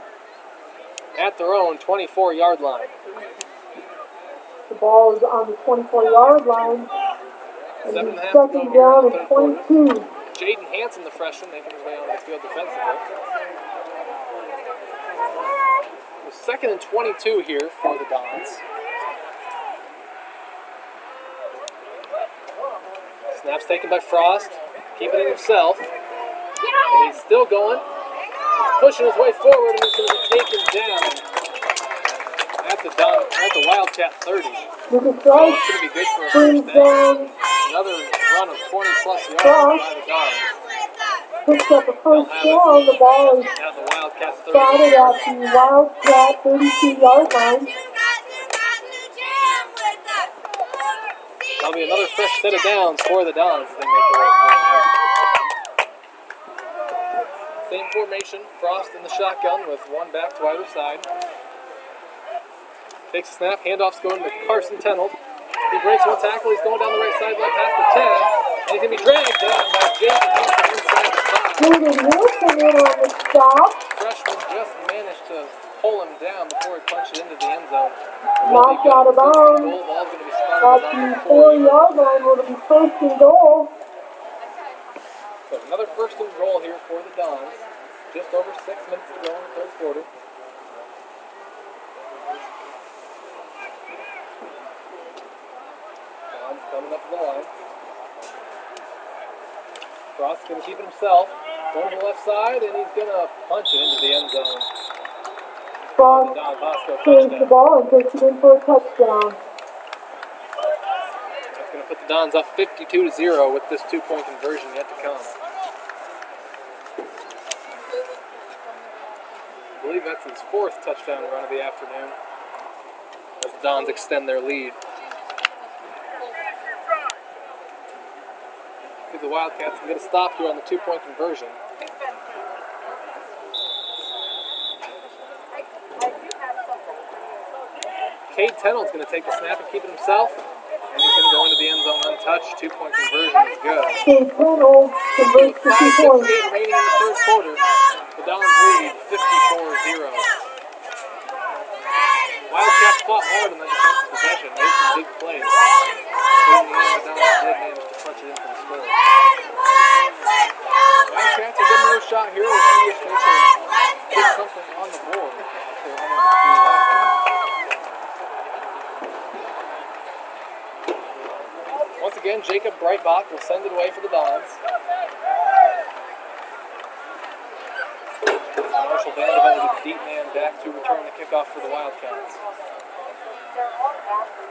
At their own 24-yard line. The ball is on the 24-yard line. And 7.5 it's to go second here down in the and third quarter. 22. Jaden Hanson, the freshman, making his way onto the field defensively. The second and 22 here for the Dons. Snaps taken by Frost, keeping it himself. And he's still going. He's pushing his way forward, and he's going to be taken down at the Wildcat 30. With a It's strike, going to be good for a brings first down. down Another run of 20-plus yards Frost. by the Dons. Picks up a They'll first have down. The ball is it at the Wildcat 30. spotted at the Wildcat 32-yard line. That'll be another fresh set of downs for the Dons as they make their way through the line. Same formation, Frost in the shotgun with one back to either side. Takes a snap, handoff's going to Carson Tenold. He breaks one tackle, he's going down the right sideline past the 10, and he's going to be dragged down by Jaden Hanson inside the 5. Jaden Hanson in on the stop. Freshman just managed to pull him down before he punched it into the end zone. Knocked out of bounds. Goal ball's going to be spotted At on the the 40. 4-yard line will be first and goal. So another first and goal here for the Dons. Just over 6 minutes to go in the third quarter. Dons coming up to the line. Frost is going to keep it himself. Going to the left side, and he's going to punch it into the end zone. Frost Don Bosco saves the touchdown. ball and takes it in for a touchdown. That's going to put the Dons up 52-0 with this two-point conversion yet to come. I believe that's his fourth touchdown run of the afternoon as the Dons extend their lead. See if the Wildcats can get a stop here on the two-point conversion. Cade Tenold's going to take the snap and keep it himself, and he's going to go into the end zone untouched. Two-point conversion is good. Cade Tenold converts to 2 points. 5:58 remaining in the third quarter. The Dons lead 54-0. Wildcats fought hard in that defensive possession, made some big plays. But in the end, the Dons did manage to punch it in for the score. Wildcats are getting their shot here. We'll see if they can get something on the board. They're unable to do that. Once again, Jacob Breitbach will send it away for the Dons. Marshall Vanderbilt with a deep man back to return the kickoff for the Wildcats.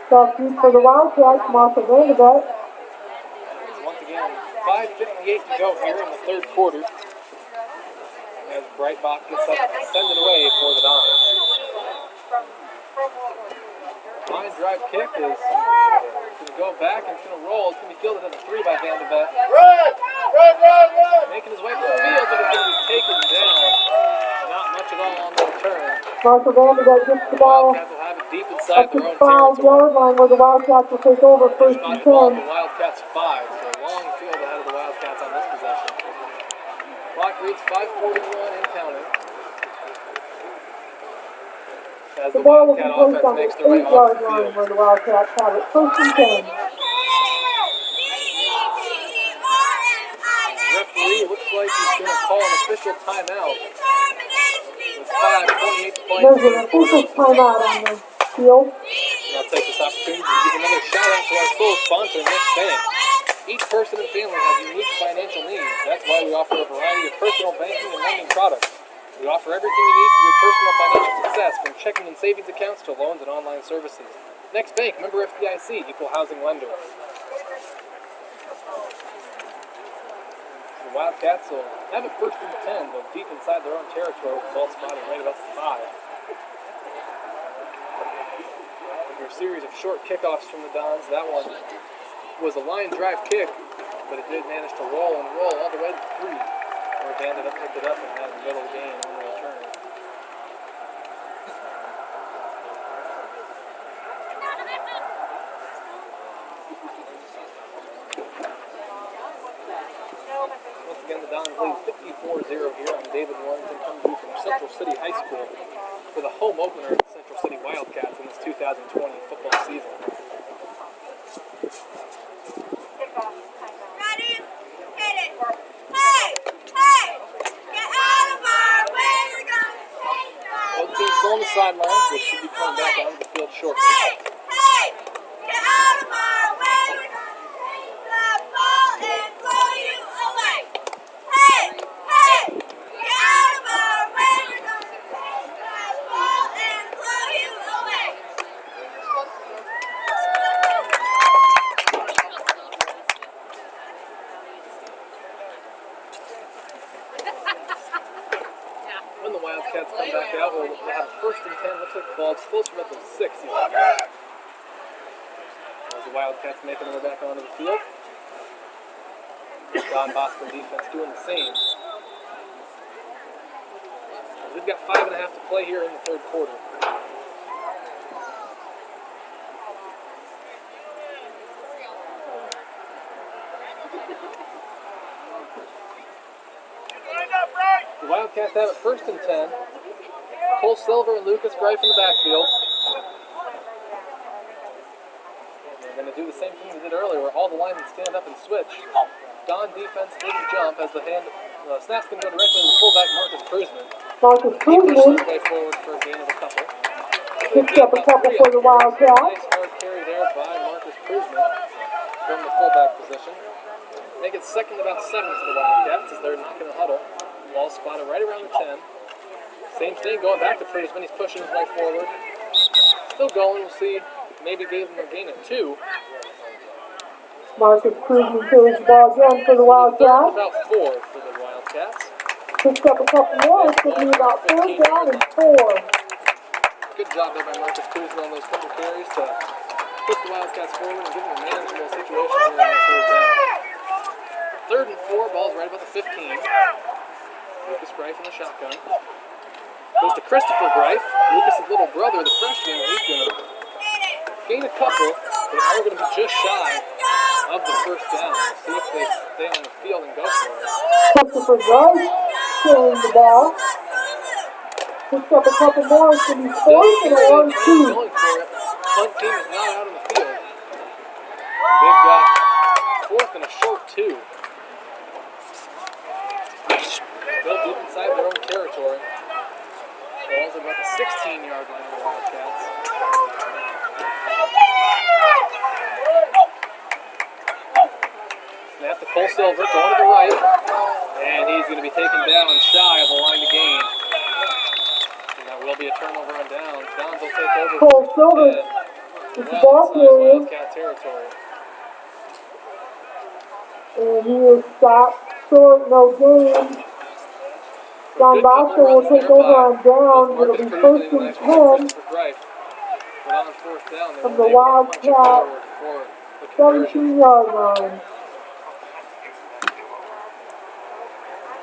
Top deep for the Wildcats, Marshall Vanderbilt. Once again, 5:58 to go here in the third quarter. As Breitbach gets up and sends it away for the Dons. Line drive kick is going to go back and it's going to roll. It's going to be fielded at the 3 by Vanderbilt. Making his way to the field, but it's going to be taken down. Not much at all on the return. Marshall Vanderbilt gets the ball Wildcats will have it deep inside at the their own territory. 5-yard line where the Wildcats will take over first and Spotted the ball at 10. the Wildcats 5, so a long field ahead of the Wildcats on this possession. Clock reads 5:41 and counting. As The the ball will be Wildcat placed offense on the makes their way 8-yard off the line field. where the Wildcats have it first and 10. The referee looks like he's going to call an official timeout. With 5:28 to play. There's an official timeout on the field. And I'll take this opportunity to give another shout out to our full sponsor, Next Bank. Each person and family has unique financial needs. That's why we offer a variety of personal banking and lending products. We offer everything you need for your personal financial success, from checking and savings accounts to loans and online services. Next Bank, member FDIC, equal housing lender. The Wildcats will have it first and 10, but deep inside their own territory, with the ball spotted right about the 5. After a series of short kickoffs from the Dons, that one was a line drive kick, but it did manage to roll all the way to the 3, where Vanderbilt picked it up and had the middle gain on the return. Once again, the Dons lead 54-0 here. I'm David Warrington, coming to you from Central City High School for the home opener of the Central City Wildcats in this 2020 football season. Ready? Hit it. Hey! Hey! Get out of our way! We're gonna take the Both teams still on the sidelines, which should be coming back onto the field shortly. Hey! Hey! Get out of our way! We're gonna take the ball and blow you away! Hey! Hey! Get out of our way! We're gonna take the ball and blow you away! When the Wildcats come back out, we'll have a 1st and 10. Looks like the ball's closer to the 6. As the Wildcats making their way back onto the field. Don Bosco defense doing the same. We've got 5.5 to play here in the 3rd quarter. The Wildcats have it 1st and 10. Cole Silver and Lucas Greif in the backfield. They're going to do the same thing they did earlier, where all the linemen stand up and switch. Don defense didn't jump as the snap's going to go directly to the fullback, Marcus Kruzman. Marcus He pushes Kruzman his way forward for a gain of a couple. picks up a couple for the Wildcats. Nice hard carry there by Marcus Kruzman from the fullback position. Make it 2nd and about 7 for the Wildcats as they're not going to huddle. Ball spotted right around the 10. Same thing going back to Kruzman. He's pushing his way forward. Still going. We'll see. Maybe gave him a gain of 2. Marcus Kruzman carries the ball again for the 3rd and Wildcats. about 4 for the Wildcats. Picks up a couple more. It's going to be about 4th down and 4. Good job there by Marcus Kruzman on those couple carries to push the Wildcats forward and give them a manageable situation here on the 3rd down. 3rd and 4. Ball's right about the 15. Lucas Greif in the shotgun. Goes to Christopher Greif, Lucas' little brother, the freshman. He's going to gain a couple. They are going to be just shy of the 1st down. See if they stay on the field and go for it. Christopher Greif carrying the ball. Picks up a couple more. It's going to be 4th and a 1-2. Going for it. Punt team is not out on the field. They've got 4th and a short 2. Still deep inside their own territory. Ball's about the 16-yard line of the Wildcats. Snap to Cole Silver, going to the right. And he's going to be taken down shy of the line to gain. And that will be a turnover on downs. Downs will take over. Cole Silver is the ball carrier. Wildcat territory. And he is stopped short, no gain. Don Bosco will take over on downs. It'll be 1st and 10 from the Wildcat 17-yard line.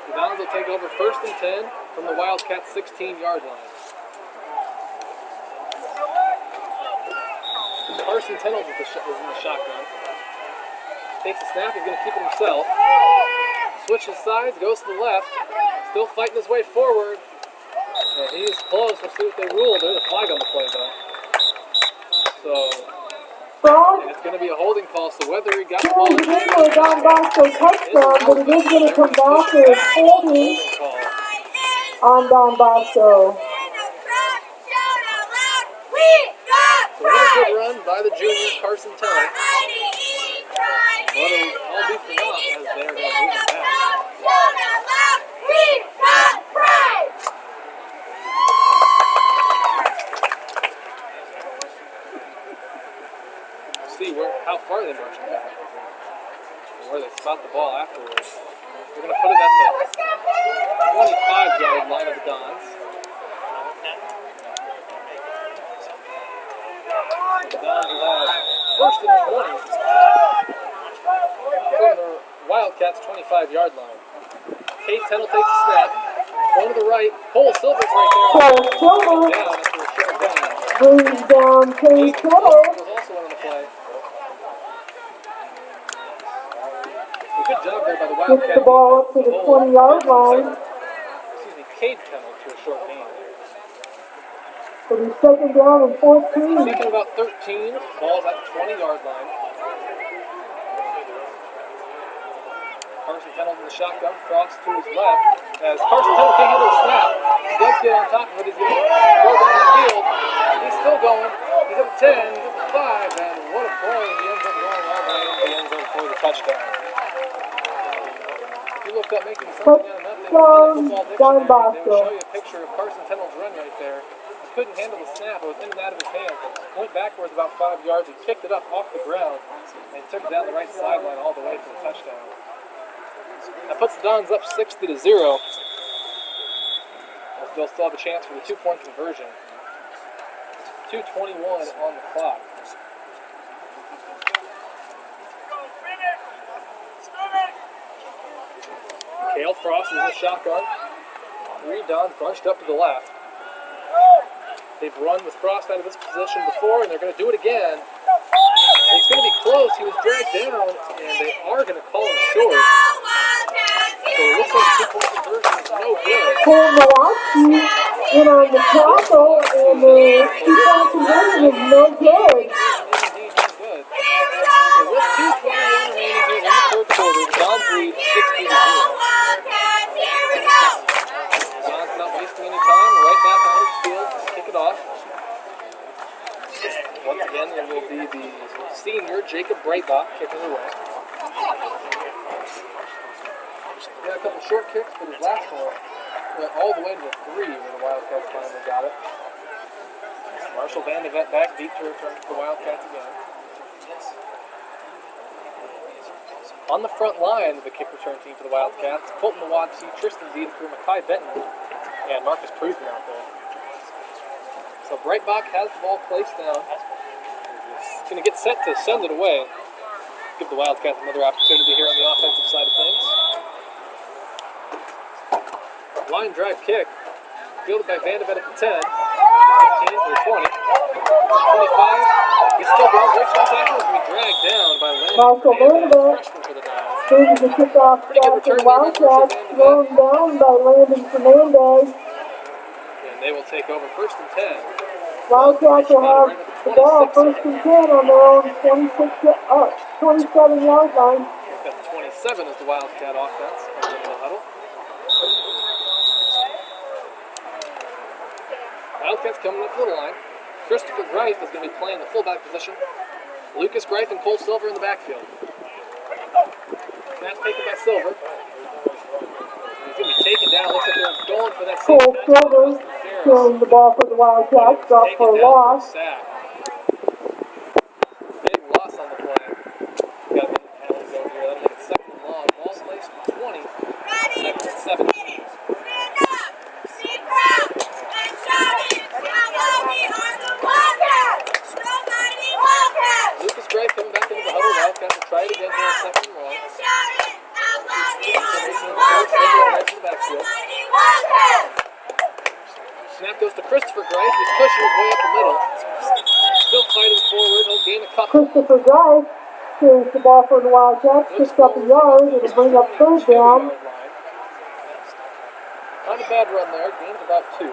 The Dons will take over 1st and 10 from the Wildcat 16-yard line. Carson Tennell is in the shotgun. Takes a snap, he's going to keep it himself. Switches sides, goes to the left. Still fighting his way forward. And he's close. We'll see what they rule. There's a flag on the play, though. And it's going to be a holding call. So whether he got the ball It is for a Don Bosco touchdown, but it is going to come back as holding on Don Bosco. So what a good run by the junior Carson Tennell. But it'll all be for naught as they're going to move it back. See how far they march back, and where they spot the ball afterwards. We're going to put it at the 25-yard line of the Dons. The Dons will have 1st and 20 from the Wildcats' 25-yard line. Kate Tennell takes a snap. Going to the right. Cole Silver's right there. Cole Silver Down after a short down. brings down Kate Tennell. Was also on the play. A good job there by the Gets Wildcat the ball up to defense the to hold 20-yard Carson line. Cade Kennel to a short gain there. It'll be second down and 14. Second about 13. Ball's at the 20-yard line. Carson Tennell's in the shotgun. Frost to his left. As Carson Tennell can't handle the snap, he does get on top of it. He's going to go down the field. He's still going. He's at the 10. He's at the 5. And what a play. He ends up going all the way into the end zone for the touchdown. If you looked up making something out of nothing, Touchdown, Don they would Bosco. show you a picture of Carson Tennell's run right there. He couldn't handle the snap. It was in and out of his hands. Went backwards about 5 yards. He picked it up off the ground and took it down the right sideline all the way for the touchdown. That puts the Dons up 60-0. As they'll still have a chance for the 2-point conversion. 2:21 on the clock. Cale Frost is in the shotgun. 3 Dons bunched up to the left. They've run with Frost out of this position before, and they're going to do it again. It's going to be close. He was dragged down, and they are going to call him short. So it looks like the 2-point conversion is no good. Cole Milwaukee went on the tackle, and the 2-point conversion is no good. Indeed, no good. So with 2:21 remaining here in the third quarter, the Dons lead 60-0. Dons not wasting any time. Right back on the field to kick it off. Once again, it will be the senior Jacob Breitbach kicking it away. He had a couple short kicks, but his last one went all the way to the 3 where the Wildcats finally got it. Marshall Van de Vet back deep to return to the Wildcats again. On the front line of the kick return team for the Wildcats, Colton Mawadsi, Tristan Diedker, Makai Benton, and Marcus Prusman out there. So Breitbach has the ball placed down. He's going to get set to send it away. Give the Wildcats another opportunity here on the offensive side of things. Line drive kick, fielded by Van de Vet at the 10, 15 to the 20, 25. He's still going. Breaks one tackle as we dragged down by Marshall Van de Vet freshman for the Dons. brings the kickoff back to the Wildcats, thrown down by Landon Fernandez. And they will take over 1st and 10. Wildcats will have the ball 1st and 10 on their own 27-yard line. Got the 27 as the Wildcat offense comes into the huddle. Wildcats coming up to the line. Christopher Greif is going to be playing the fullback position. Lucas Greif and Cole Silver in the backfield. Snap taken by Silver. He's going to be taken down. Looks like they're going for that same Cole Silver carrying the ball for the Wildcats, dropped for a loss. Big loss on the play. Got a minute penalty over here. That'll make it 2nd and long. Ball placed from 20. 2nd and 17. Lucas Gray coming back into the huddle. Wildcats will try it again here on 2nd and long. Snap goes to Christopher Greif. He's pushing his way up the middle. Still fighting forward. He'll gain a couple. Christopher Greif carries the ball for the Wildcats, picks up a yard. It'll bring up 3rd down. Not a bad run there. Gained about 2.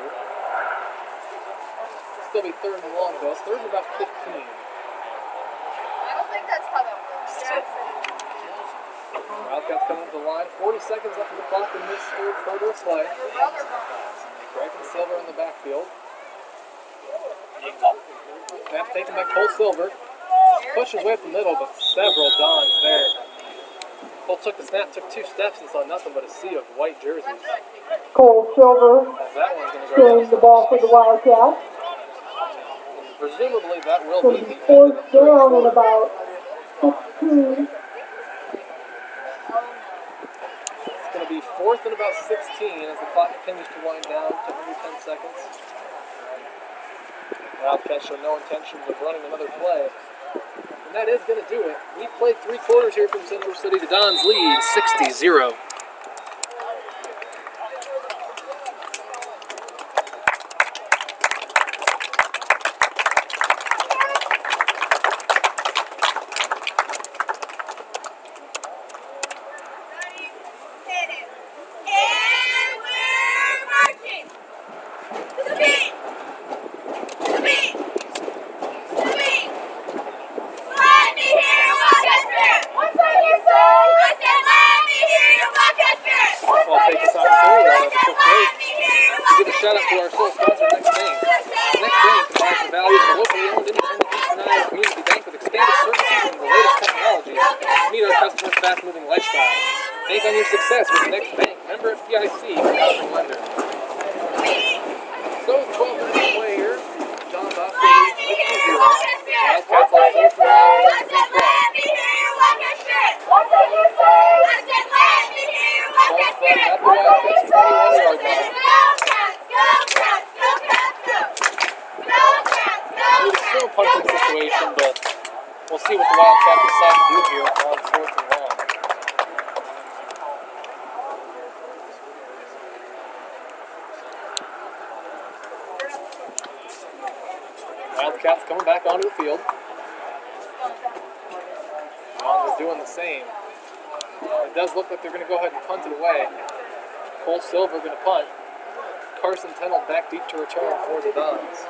Still be 3rd and long though. 3rd and about 15. I don't think that's how that works. Wildcats coming to the line. 40 seconds left on the clock in this third quarter of play. Greif and Silver in the backfield. Snap taken by Cole Silver. Pushing his way up the middle, but several Dons there. Cole took the snap, took 2 steps, and saw nothing but a sea of white jerseys. Cole Silver That one's going to go carrying the ball for the Wildcats. Presumably that will So be the it's end of the 4th third down quarter. and about 15. It's going to be 4th and about 16 as the clock continues to wind down to under 10 seconds. Wildcats show no intentions of running another play. And that is going to do it. We played 3 quarters here from Central City. The Dons lead 60-0. take this opportunity to have a quick break to give a shout out to our sole sponsor, Next Bank. Next Bank combines the values of a locally owned independent Eastern Iowa community bank with expanded services and the latest technology to meet our customers' fast-moving lifestyle. Bank on your success with Next Bank. Member FDIC, housing lender. So 12 minutes away here. Don Bosco leads 6-0. Wildcats on 4th and long in the same play. Ball flagged at the Wildcats 21-yard line. It was still a punting situation, but we'll see what the Wildcats decide to do here on 4th and long. Wildcats coming back onto the field. They're doing the same. It does look like they're going to go ahead and punt it away. Cole Silver going to punt. Carson Tennell back deep to return for the Dons.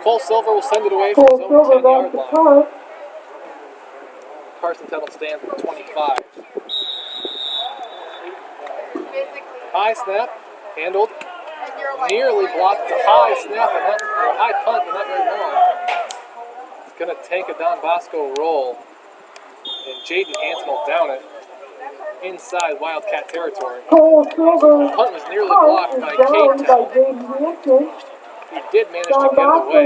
Cole Silver will send it away from his own 10-yard line. Carson Tennell stands at 25. High snap, handled. Nearly blocked the high snap and not, or high punt, but not very long. It's going to take a Don Bosco roll, and Jaden Hansen will down it inside Wildcat territory. The punt was nearly blocked by Jaden Hansen. He did manage to get it away.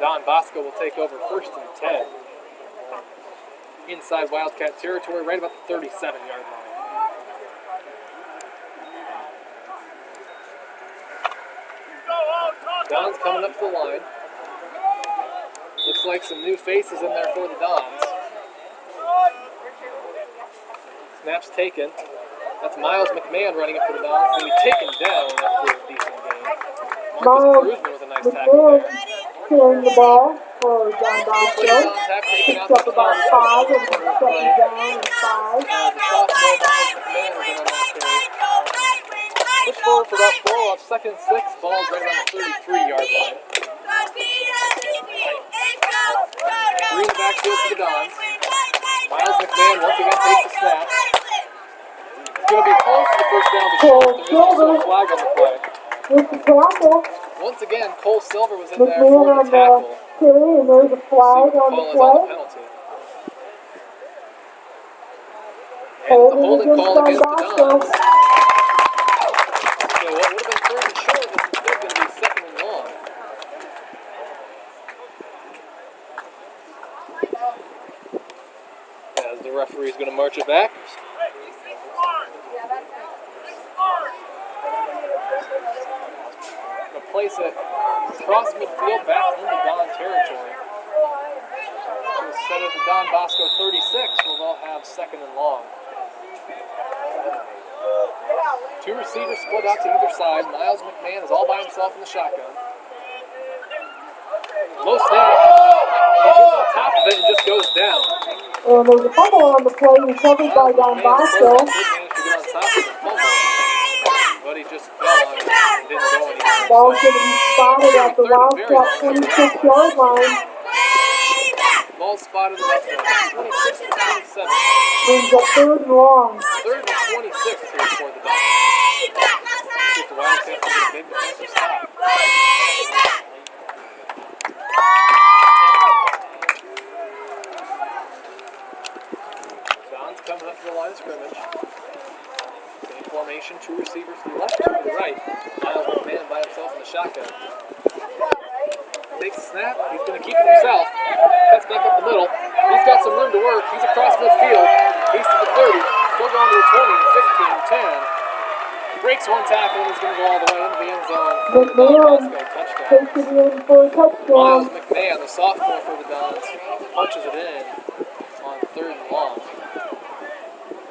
Don Bosco will take over 1st and 10. Inside Wildcat territory, right about the 37-yard line. Don's coming up to the line. Looks like some new faces in there for the Dons. Snap's taken. That's Miles McMahon running it for the Dons. He's going to be taken down after a decent game. Marcus Brusman with a nice tackle there. Carrying the ball for Don Bosco. Dons have taken out Picks the up about 5 and second down and 5. The sophomore Miles McMahon was in on that carry. Push forward for about 4 off 2nd and 6. Ball's right around the 33-yard line. 3 in the backfield for the Dons. Miles McMahon once again takes the snap. He's going to be close to the first down, but short. There is also a flag on the play. With the tackle. Once again, Cole Silver was in there for the tackle. Carry, and there's a flag on the play. Penalty. And it's a holding call against the Dons. So what would have been 3rd and short is instead going to be 2nd and long. As the referee is going to march it back. Going to place it across midfield back into Don territory. Instead of the Don Bosco 36, we'll all have 2nd and long. 2 receivers split out to either side. Miles McMahon is all by himself in the shotgun. Low snap. He gets on top of it and just goes down. And there's a fumble on the play recovered by Don Bosco. He managed to get on top of the fumble, but he just fell on it and didn't go anywhere. Ball's going to be spotted at the Wildcat 26-yard line. Ball spotted at the 26-27. Brings up 3rd and long. 3rd and 26 here for the Dons. See if the Wildcats can get a big defensive stop. Don's coming up to the line of scrimmage. Same formation, 2 receivers to the left, 2 to the right. Miles McMahon by himself in the shotgun. Takes a snap. He's going to keep it himself. Cuts back up the middle. He's got some room to work. He's across midfield. He's to the 30. Still going to the 20, 15, 10. Breaks one tackle and he's going to go all the way into the end zone for the Don Bosco touchdown. Takes it in for a touchdown. Miles McMahon, the sophomore for the Dons, punches it in on 3rd and long.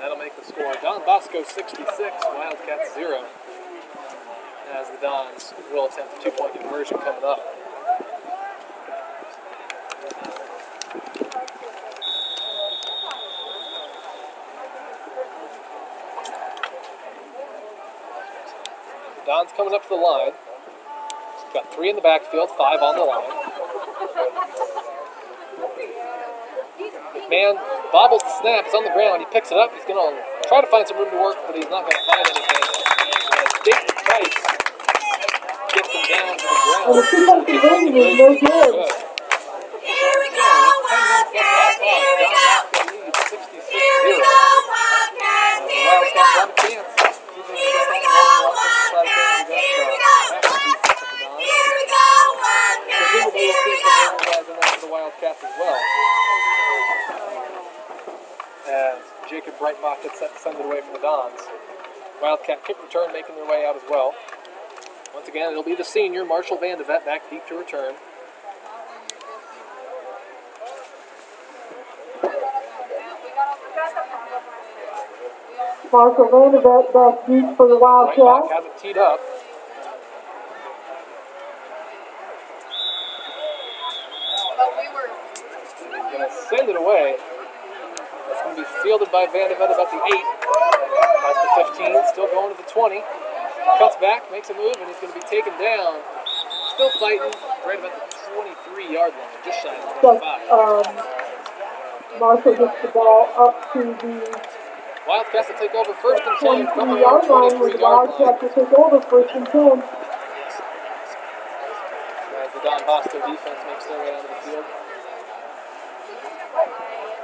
That'll make the score Don Bosco 66, Wildcats 0. As the Dons will attempt a 2-point conversion coming up. Don's coming up to the line. He's got 3 in the backfield, 5 on the line. Man bobbles the snap. It's on the ground. He picks it up. He's going to try to find some room to work, but he's not going to find anything. Dayton Price gets him down to the ground. And the two-point conversion is no good. Here we go, Wildcats! Here we go! Here we go, Wildcats! Here we go! Here we go, Wildcats! Here we go! Here we go, Wildcats! Presumably Here we'll we see some go! mobilizing for the Wildcats as well. As Jacob Breitbach gets set to send it away for the Dons. Wildcat kick return making their way out as well. Once again, it'll be the senior, Marshall Van de Vet, back deep to return. Marshall Van de Vet back deep for the Breitbach Wildcats. has it teed up. Going to send it away. It's going to be fielded by Van de Vet about the 8. That's the 15, still going to the 20. Cuts back, makes a move, and he's going to be taken down. Still fighting right about the 23-yard line, just shy of the 25. Marshall gets the ball up to the Wildcats will take over first and 10 from the 23-yard line, with the 23-yard line. Wildcats will take over first and 10. As the Don Bosco defense makes their way onto the field.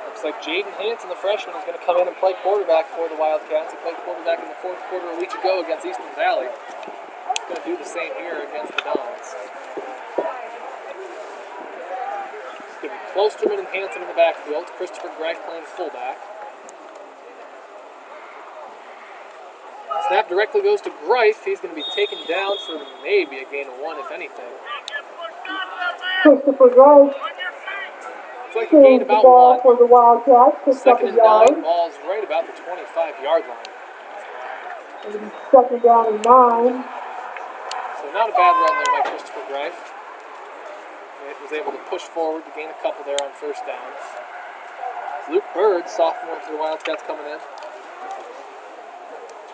Looks like Jaden Hanson, the freshman, is going to come in and play quarterback for the Wildcats. He played quarterback in the fourth quarter a week ago against Eastern Valley. He's going to do the same here against the Dons. It's going to be Klosterman and Hanson in the backfield. Christopher Greif playing fullback. Snap directly goes to Greif. He's going to be taken down for maybe a gain of 1, if anything. Christopher Greif It's like a gain carries the about ball 1. for the Wildcats, picks up Second a and yard. 9, ball's right about the 25-yard line. It'll be second down and 9. So not a bad run there by Christopher Greif. He was able to push forward to gain a couple there on first down. Luke Bird, sophomore for the Wildcats, coming in.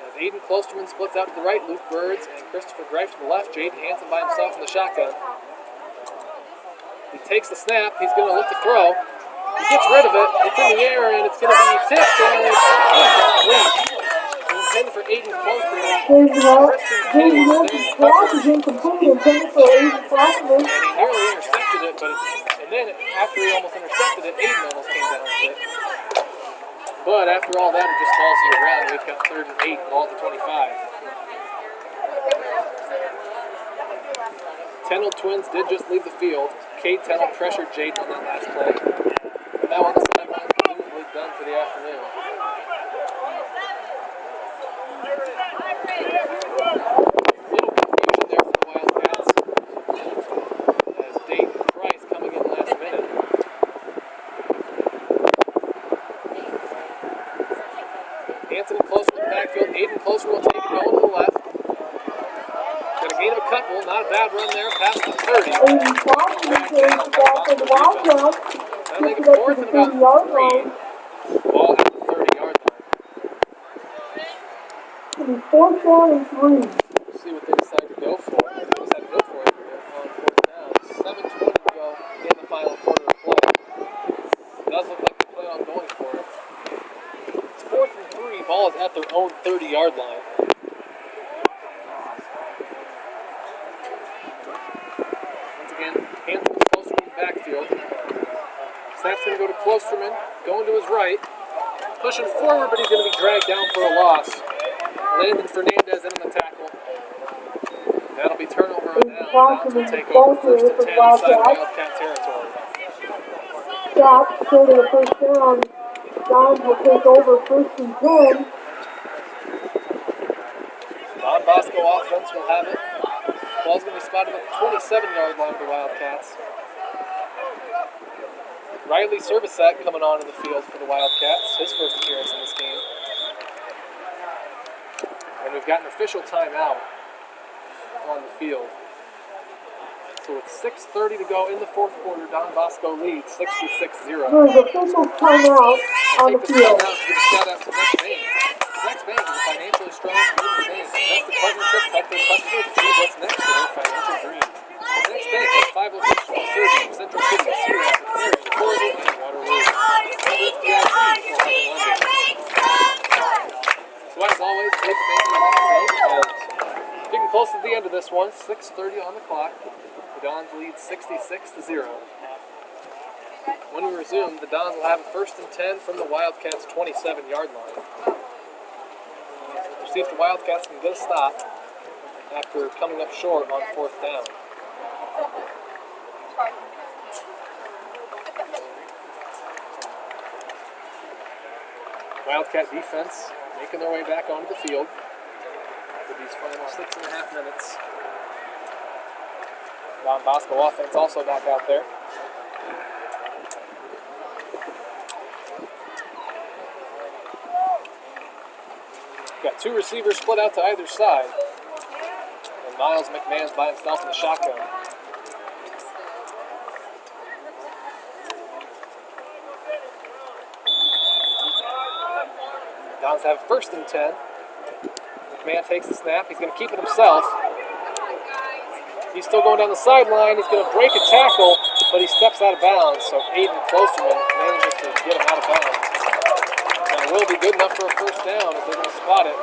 As Aiden Klosterman splits out to the right, Luke Birds and Christopher Greif to the left. Jaden Hanson by himself in the shotgun. He takes the snap. He's going to look to throw. He gets rid of it. It's in the air, and it's going to be tipped, and it's incomplete. Intended for Aiden Klosterman. Jaden Hanson's pass is incomplete, intended for Aiden Klosterman. And he nearly intercepted it, and then after he almost intercepted it, Aiden almost came down with it. But after all that, it just falls to the ground. We've got 3rd and 8, ball at the 25. Tennell twins did just leave the field. Cade Tennell pressured Jaden on that last play. And now on the sideline, presumably done for the afternoon. Little confusion there for the Wildcats. As Dayton Price coming in last minute. Hanson and Closer in the backfield. Aiden Closer will take it going to the left. Got a gain of a couple, not a bad run there, past the 30. Aiden Klosterman carries the ball for the Wildcats. That'll make Picks it it up fourth to and the about 30-yard 3. line. Ball at the 30-yard line. It'll be 4th down and 3. We'll see what they decide to go for. If they decide to go for it here on 4th down. 7:20 to go in the final quarter of play. It does look like they plan on going for it. It's 4th and 3. Ball is at their own 30-yard line. Once again, Hanson is closer in the backfield. Snap's going to go to Klosterman, going to his right. Pushing forward, but he's going to be dragged down for a loss. Landon Fernandez in on the tackle. That'll be turnover on down. Downs will take over first and 10 inside Wildcat territory. Stop, short of the first down. Downs will take over first and 10. Don Bosco offense will have it. Ball's going to be spotted at the 27-yard line of the Wildcats. Riley Servicek coming on in the field for the Wildcats. His first appearance in this game. And we've got an official timeout on the field. So it's 6:30 to go in the fourth quarter. Don Bosco leads 66-0. There's official timeout on the Take this field. timeout to give a shout out to Next Bank. Next Bank is a financially strong community bank. Trusted partnerships help their customers achieve what's next for their financial dreams. Next Bank has 5 locations serving Central City, Sea Rapid, Marion, Corrigan, and Waterloo. this one. 6:30 on the clock. The Dons lead 66-0. When we resume, the Dons will have a 1st and 10 from the Wildcats' 27-yard line. We'll see if the Wildcats can get a stop after coming up short on 4th down. Wildcat defense making their way back onto the field for these final 6.5 minutes. Don Bosco offense also back out there. Got 2 receivers split out to either side. And Miles McMahon's by himself in the shotgun. Dons have 1st and 10. McMahon takes the snap. He's going to keep it himself. He's still going down the sideline. He's going to break a tackle, but he steps out of bounds. So Aiden Klosterman manages to get him out of bounds. And it will be good enough for a 1st down if they're going to spot it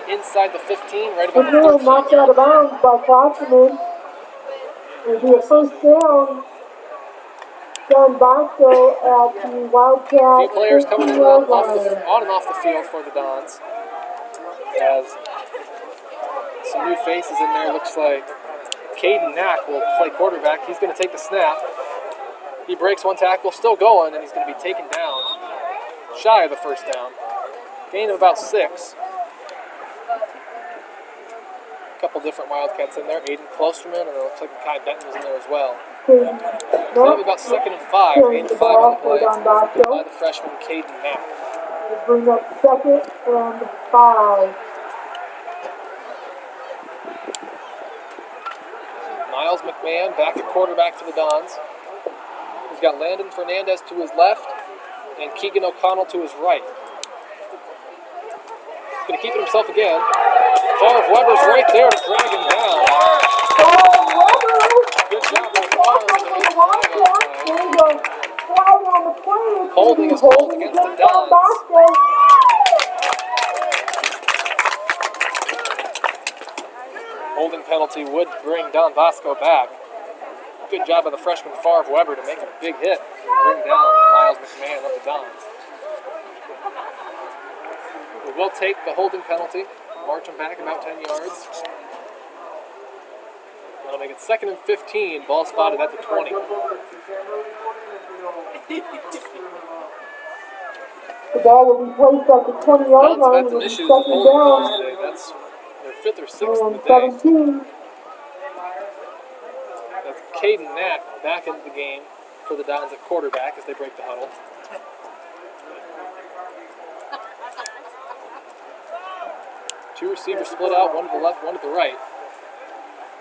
inside the 15, right about the 13. Knocked out of bounds by Klosterman. It'll be a 1st down. Don Bosco at the Wildcat. A few players coming in on and off the field for the Dons. As some new faces in there. Looks like Caden Knack will play quarterback. He's going to take the snap. He breaks one tackle, still going, and he's going to be taken down. Shy of the 1st down. Gain of about 6. A couple different Wildcats in there. Aiden Klosterman, and it looks like Kai Benton was in there as well. So that'll be about 2nd and 5. Gain of 5 on the play by the freshman Caden Knack. We'll bring up 2nd and 5. Miles McMahon back at quarterback for the Dons. He's got Landon Fernandez to his left and Keegan O'Connell to his right. He's going to keep it himself again. Favre Weber's right there to drag him down. Good job by Favre. Holding is called against the Dons. Holding penalty would bring Don Bosco back. Good job by the freshman Favre Weber to make a big hit and bring down Miles McMahon of the Dons. We will take the holding penalty, march him back about 10 yards. That'll make it 2nd and 15, ball spotted at the 20. The ball will be placed at the 20-yard Dons have line. had some With issues with 2nd holding down. calls today. That's their 5th or 6th of And the day. 17. That's Caden Knack back into the game for the Dons at quarterback as they break the huddle. Two receivers split out, one to the left, one to the right.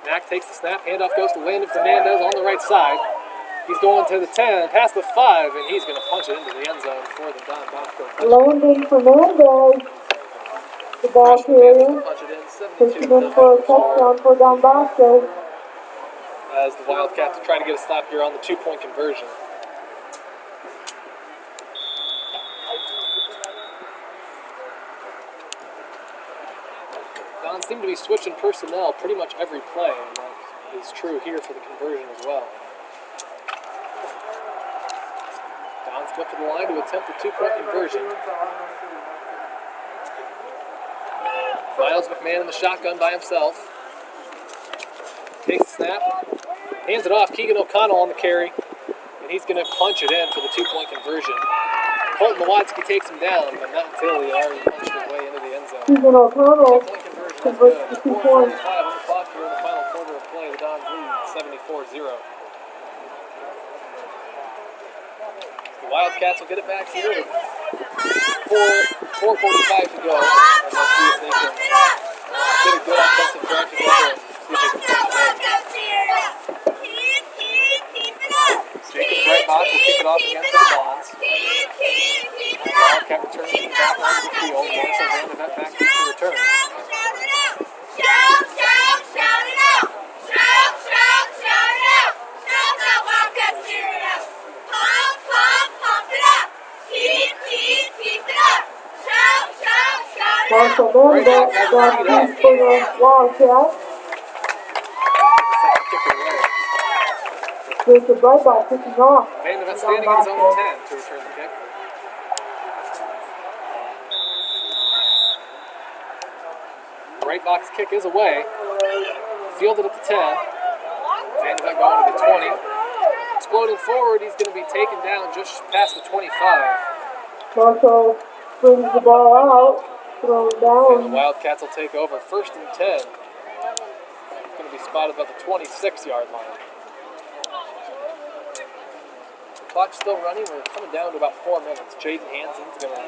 Knack takes the snap, handoff goes to Landon Fernandez on the right side. He's going to the 10, past the 5, and he's going to punch it into the end zone for the Don Bosco. Landon Fernandez, the ball carrier, Punch it in, takes 72 it in for a touchdown for Don Bosco. as the Wildcats try to get a stop here on the 2-point conversion. Dons seem to be switching personnel pretty much every play, and that is true here for the conversion as well. Dons come up to the line to attempt the 2-point conversion. Miles McMahon in the shotgun by himself. Takes the snap, hands it off. Keegan O'Connell on the carry, and he's going to punch it in for the 2-point conversion. Colton Lewatsky takes him down, but not until he already punched his way into the end zone. Keegan O'Connell 2-point conversion, that's converts good. the 2 points. 4:45 on the clock here in the final quarter of play. The Dons lead 74-0. The Wildcats will get it back here with 4:45 to go, and they'll see if they can get a good offensive drive together and see if they can punch it in. Jacob Breitbach will kick it off again for the Dons. Wildcat returning back onto the field. Marshall Vandervet back to return. Marshall Vanderbilt back in for the Wildcats. Jacob Breitbach kicking off. Vanderbilt Don standing at his Bosco. own 10 to return the kick. Right box kick is away. Fielded at the 10. Vanderbilt going to the 20. Exploding forward, he's going to be taken down just past the 25. Bosco brings the ball out, thrown And the down. Wildcats will take over 1st and 10. It's going to be spotted about the 26-yard line. The clock's still running. We're coming down to about 4 minutes. Jaden Hansen's going to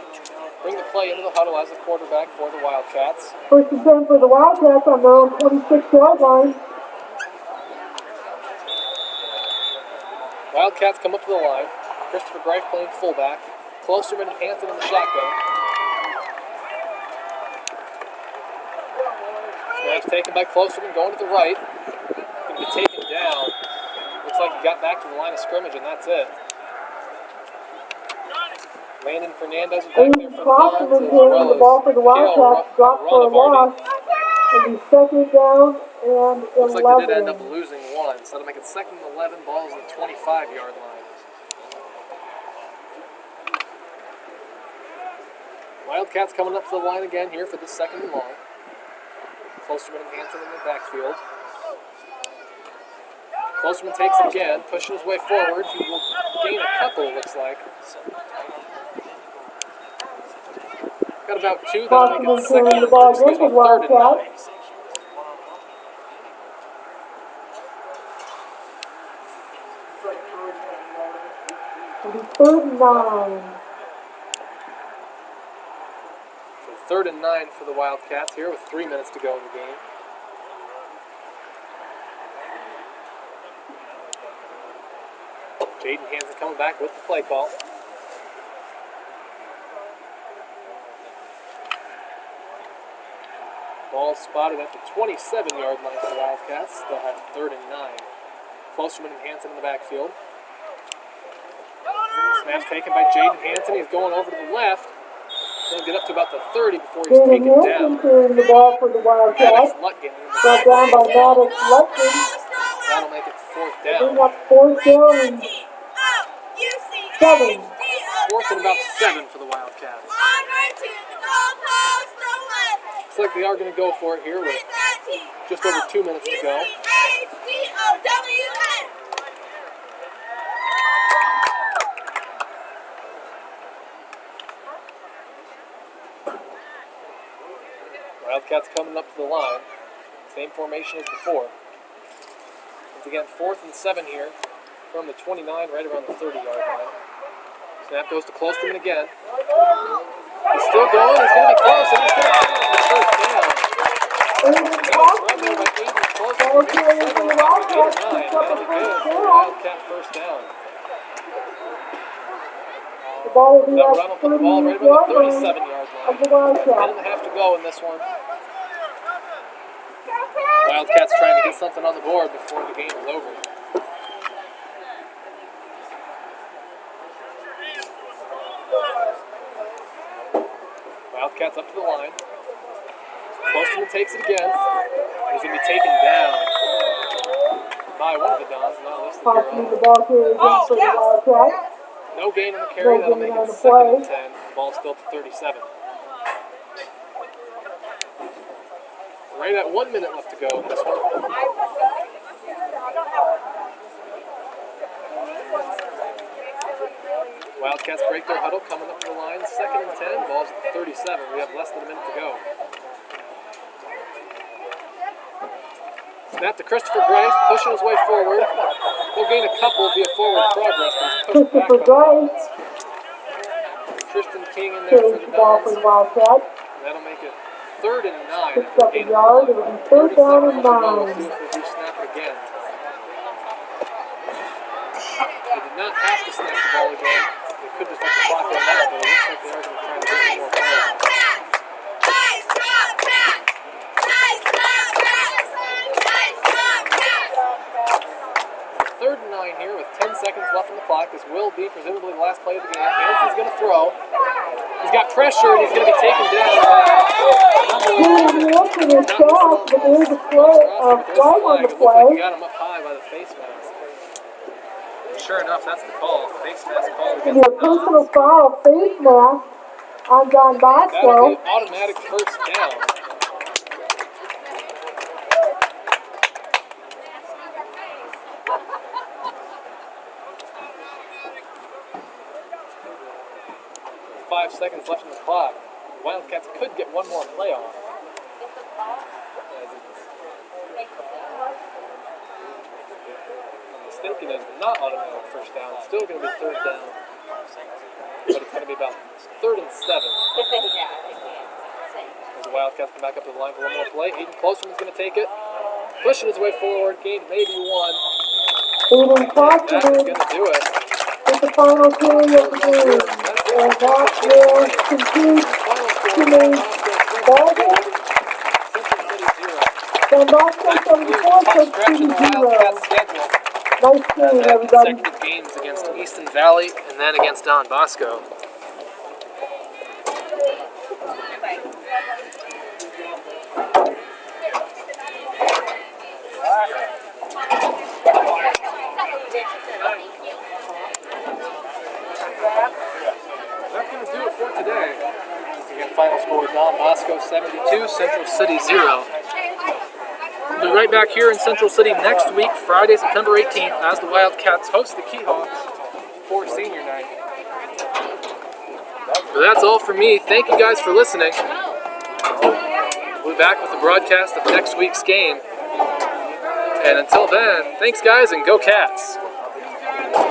bring the play into the huddle as the quarterback for the Wildcats. 1st and 10 for the Wildcats on their own 26-yard line. Wildcats come up to the line. Christopher Greif playing fullback. Klosterman and Hansen in the shotgun. Snap's taken by Klosterman, going to the right. Going to be taken down. Looks like he got back to the line of scrimmage, and that's it. Landon Fernandez is back there for the Dons, Klosterman as carrying well the ball for the as Wildcats, dropped for a loss. It'll be 2nd down and 11. Looks like they did end up losing one, so that'll make it 2nd and 11, balls at the 25-yard line. Wildcats coming up to the line again here for the 2nd and long. Klosterman and Hansen in the backfield. Klosterman takes it again, pushing his way forward. He will gain a couple, it looks like. Got about 2, that'll make it carrying the ball against the 3rd and 9. Wildcats. It'll be 3rd and 9. 3rd and 9 for the Wildcats here with 3 minutes to go in the game. Jaden Hansen coming back with the play call. Ball spotted at the 27-yard line for the Wildcats. They'll have 3rd and 9. Klosterman and Hansen in the backfield. Snap's taken by Jaden Hansen. He's going over to the left. He'll get up to about the 30 before he's taken down. Carrying the ball for the Wildcats. Maddox Lutgen in the Brought down by Maddox Lutgen. That'll make it 4th Bring down. up 4th down and 7. 4th and about 7 for the Wildcats. Looks like they are going to go for it here with just over 2 minutes to go. Wildcats coming up to the line. Same formation as before. Once again, 4th and 7 here from the 29, right around the 30-yard line. Snap goes to Klosterman again. He's still going. He's going to be close, and he's going to finish the 1st down. Run there by Aiden Klosterman. 8 or 9. That'll be good for the Wildcat 1st down. The ball will be That at run will put the ball right around the 37-yard of the line. Wildcats. 10.5 to go in this one. Wildcats trying to get something on the board before the game is over. Wildcats up to the line. Klosterman takes it again. He's going to be taken down by one of the Dons. Not listed Possibly here. the ball carrier again for the Wildcats. No gain on the carry. No That'll gain make on it the 2nd and play. 10. Ball still at the 37. Right at 1 minute left to go in this one. Wildcats break their huddle, coming up to the line. 2nd and 10, balls at the 37. We have less than a minute to go. Snap to Christopher Greif, pushing his way forward. He'll gain a couple via forward progress, but he's pushed back Christopher on Greif Tristan King in there for carries the the ball for Dons. the Wildcats. That'll make it 3rd and 9. Picks up a yard. It'll be 3rd down and 9. We'll see if they do snap it again. They did not have to snap the ball again. They could just let the clock run out, but it looks like they are going to try to get one more play. Third and 9 here with 10 seconds left on the clock. This will be presumably the last play of the game. Hansen's going to throw. He's got pressure and he's going to be taken down by The answer is fast, but there is a flag on the It looks like play. he got him up high by the face mask. sure enough, that's the call. Face mask call Give you against a personal foul face mask on Don That'll Bosco. be automatic first down. With 5 seconds left in the clock. Wildcats could get one more play off. I'm mistaken, it's not automatic first down. It's still going to be third down. But it's going to be about 3rd and 7. As the Wildcats come back up to the line for one more play. Aiden Closterman's going to take it. Pushing his way forward. Gained maybe 1. Aiden That's Closterman going to do it. with the final carry of the game. And that will conclude today's ballgame. Don Bosco 74, Coach City 0. Nice game, everybody. Consecutive games against Easton Valley and then against Don Bosco. That's going to do it for today. Again, final score: Don Bosco 72, Central City 0. We'll be right back here in Central City next week, Friday, September 18th, as the Wildcats host the Keyhawks for senior night. But that's all for me. Thank you guys for listening. We'll be back with the broadcast of next week's game. And until then, thanks guys and go Cats!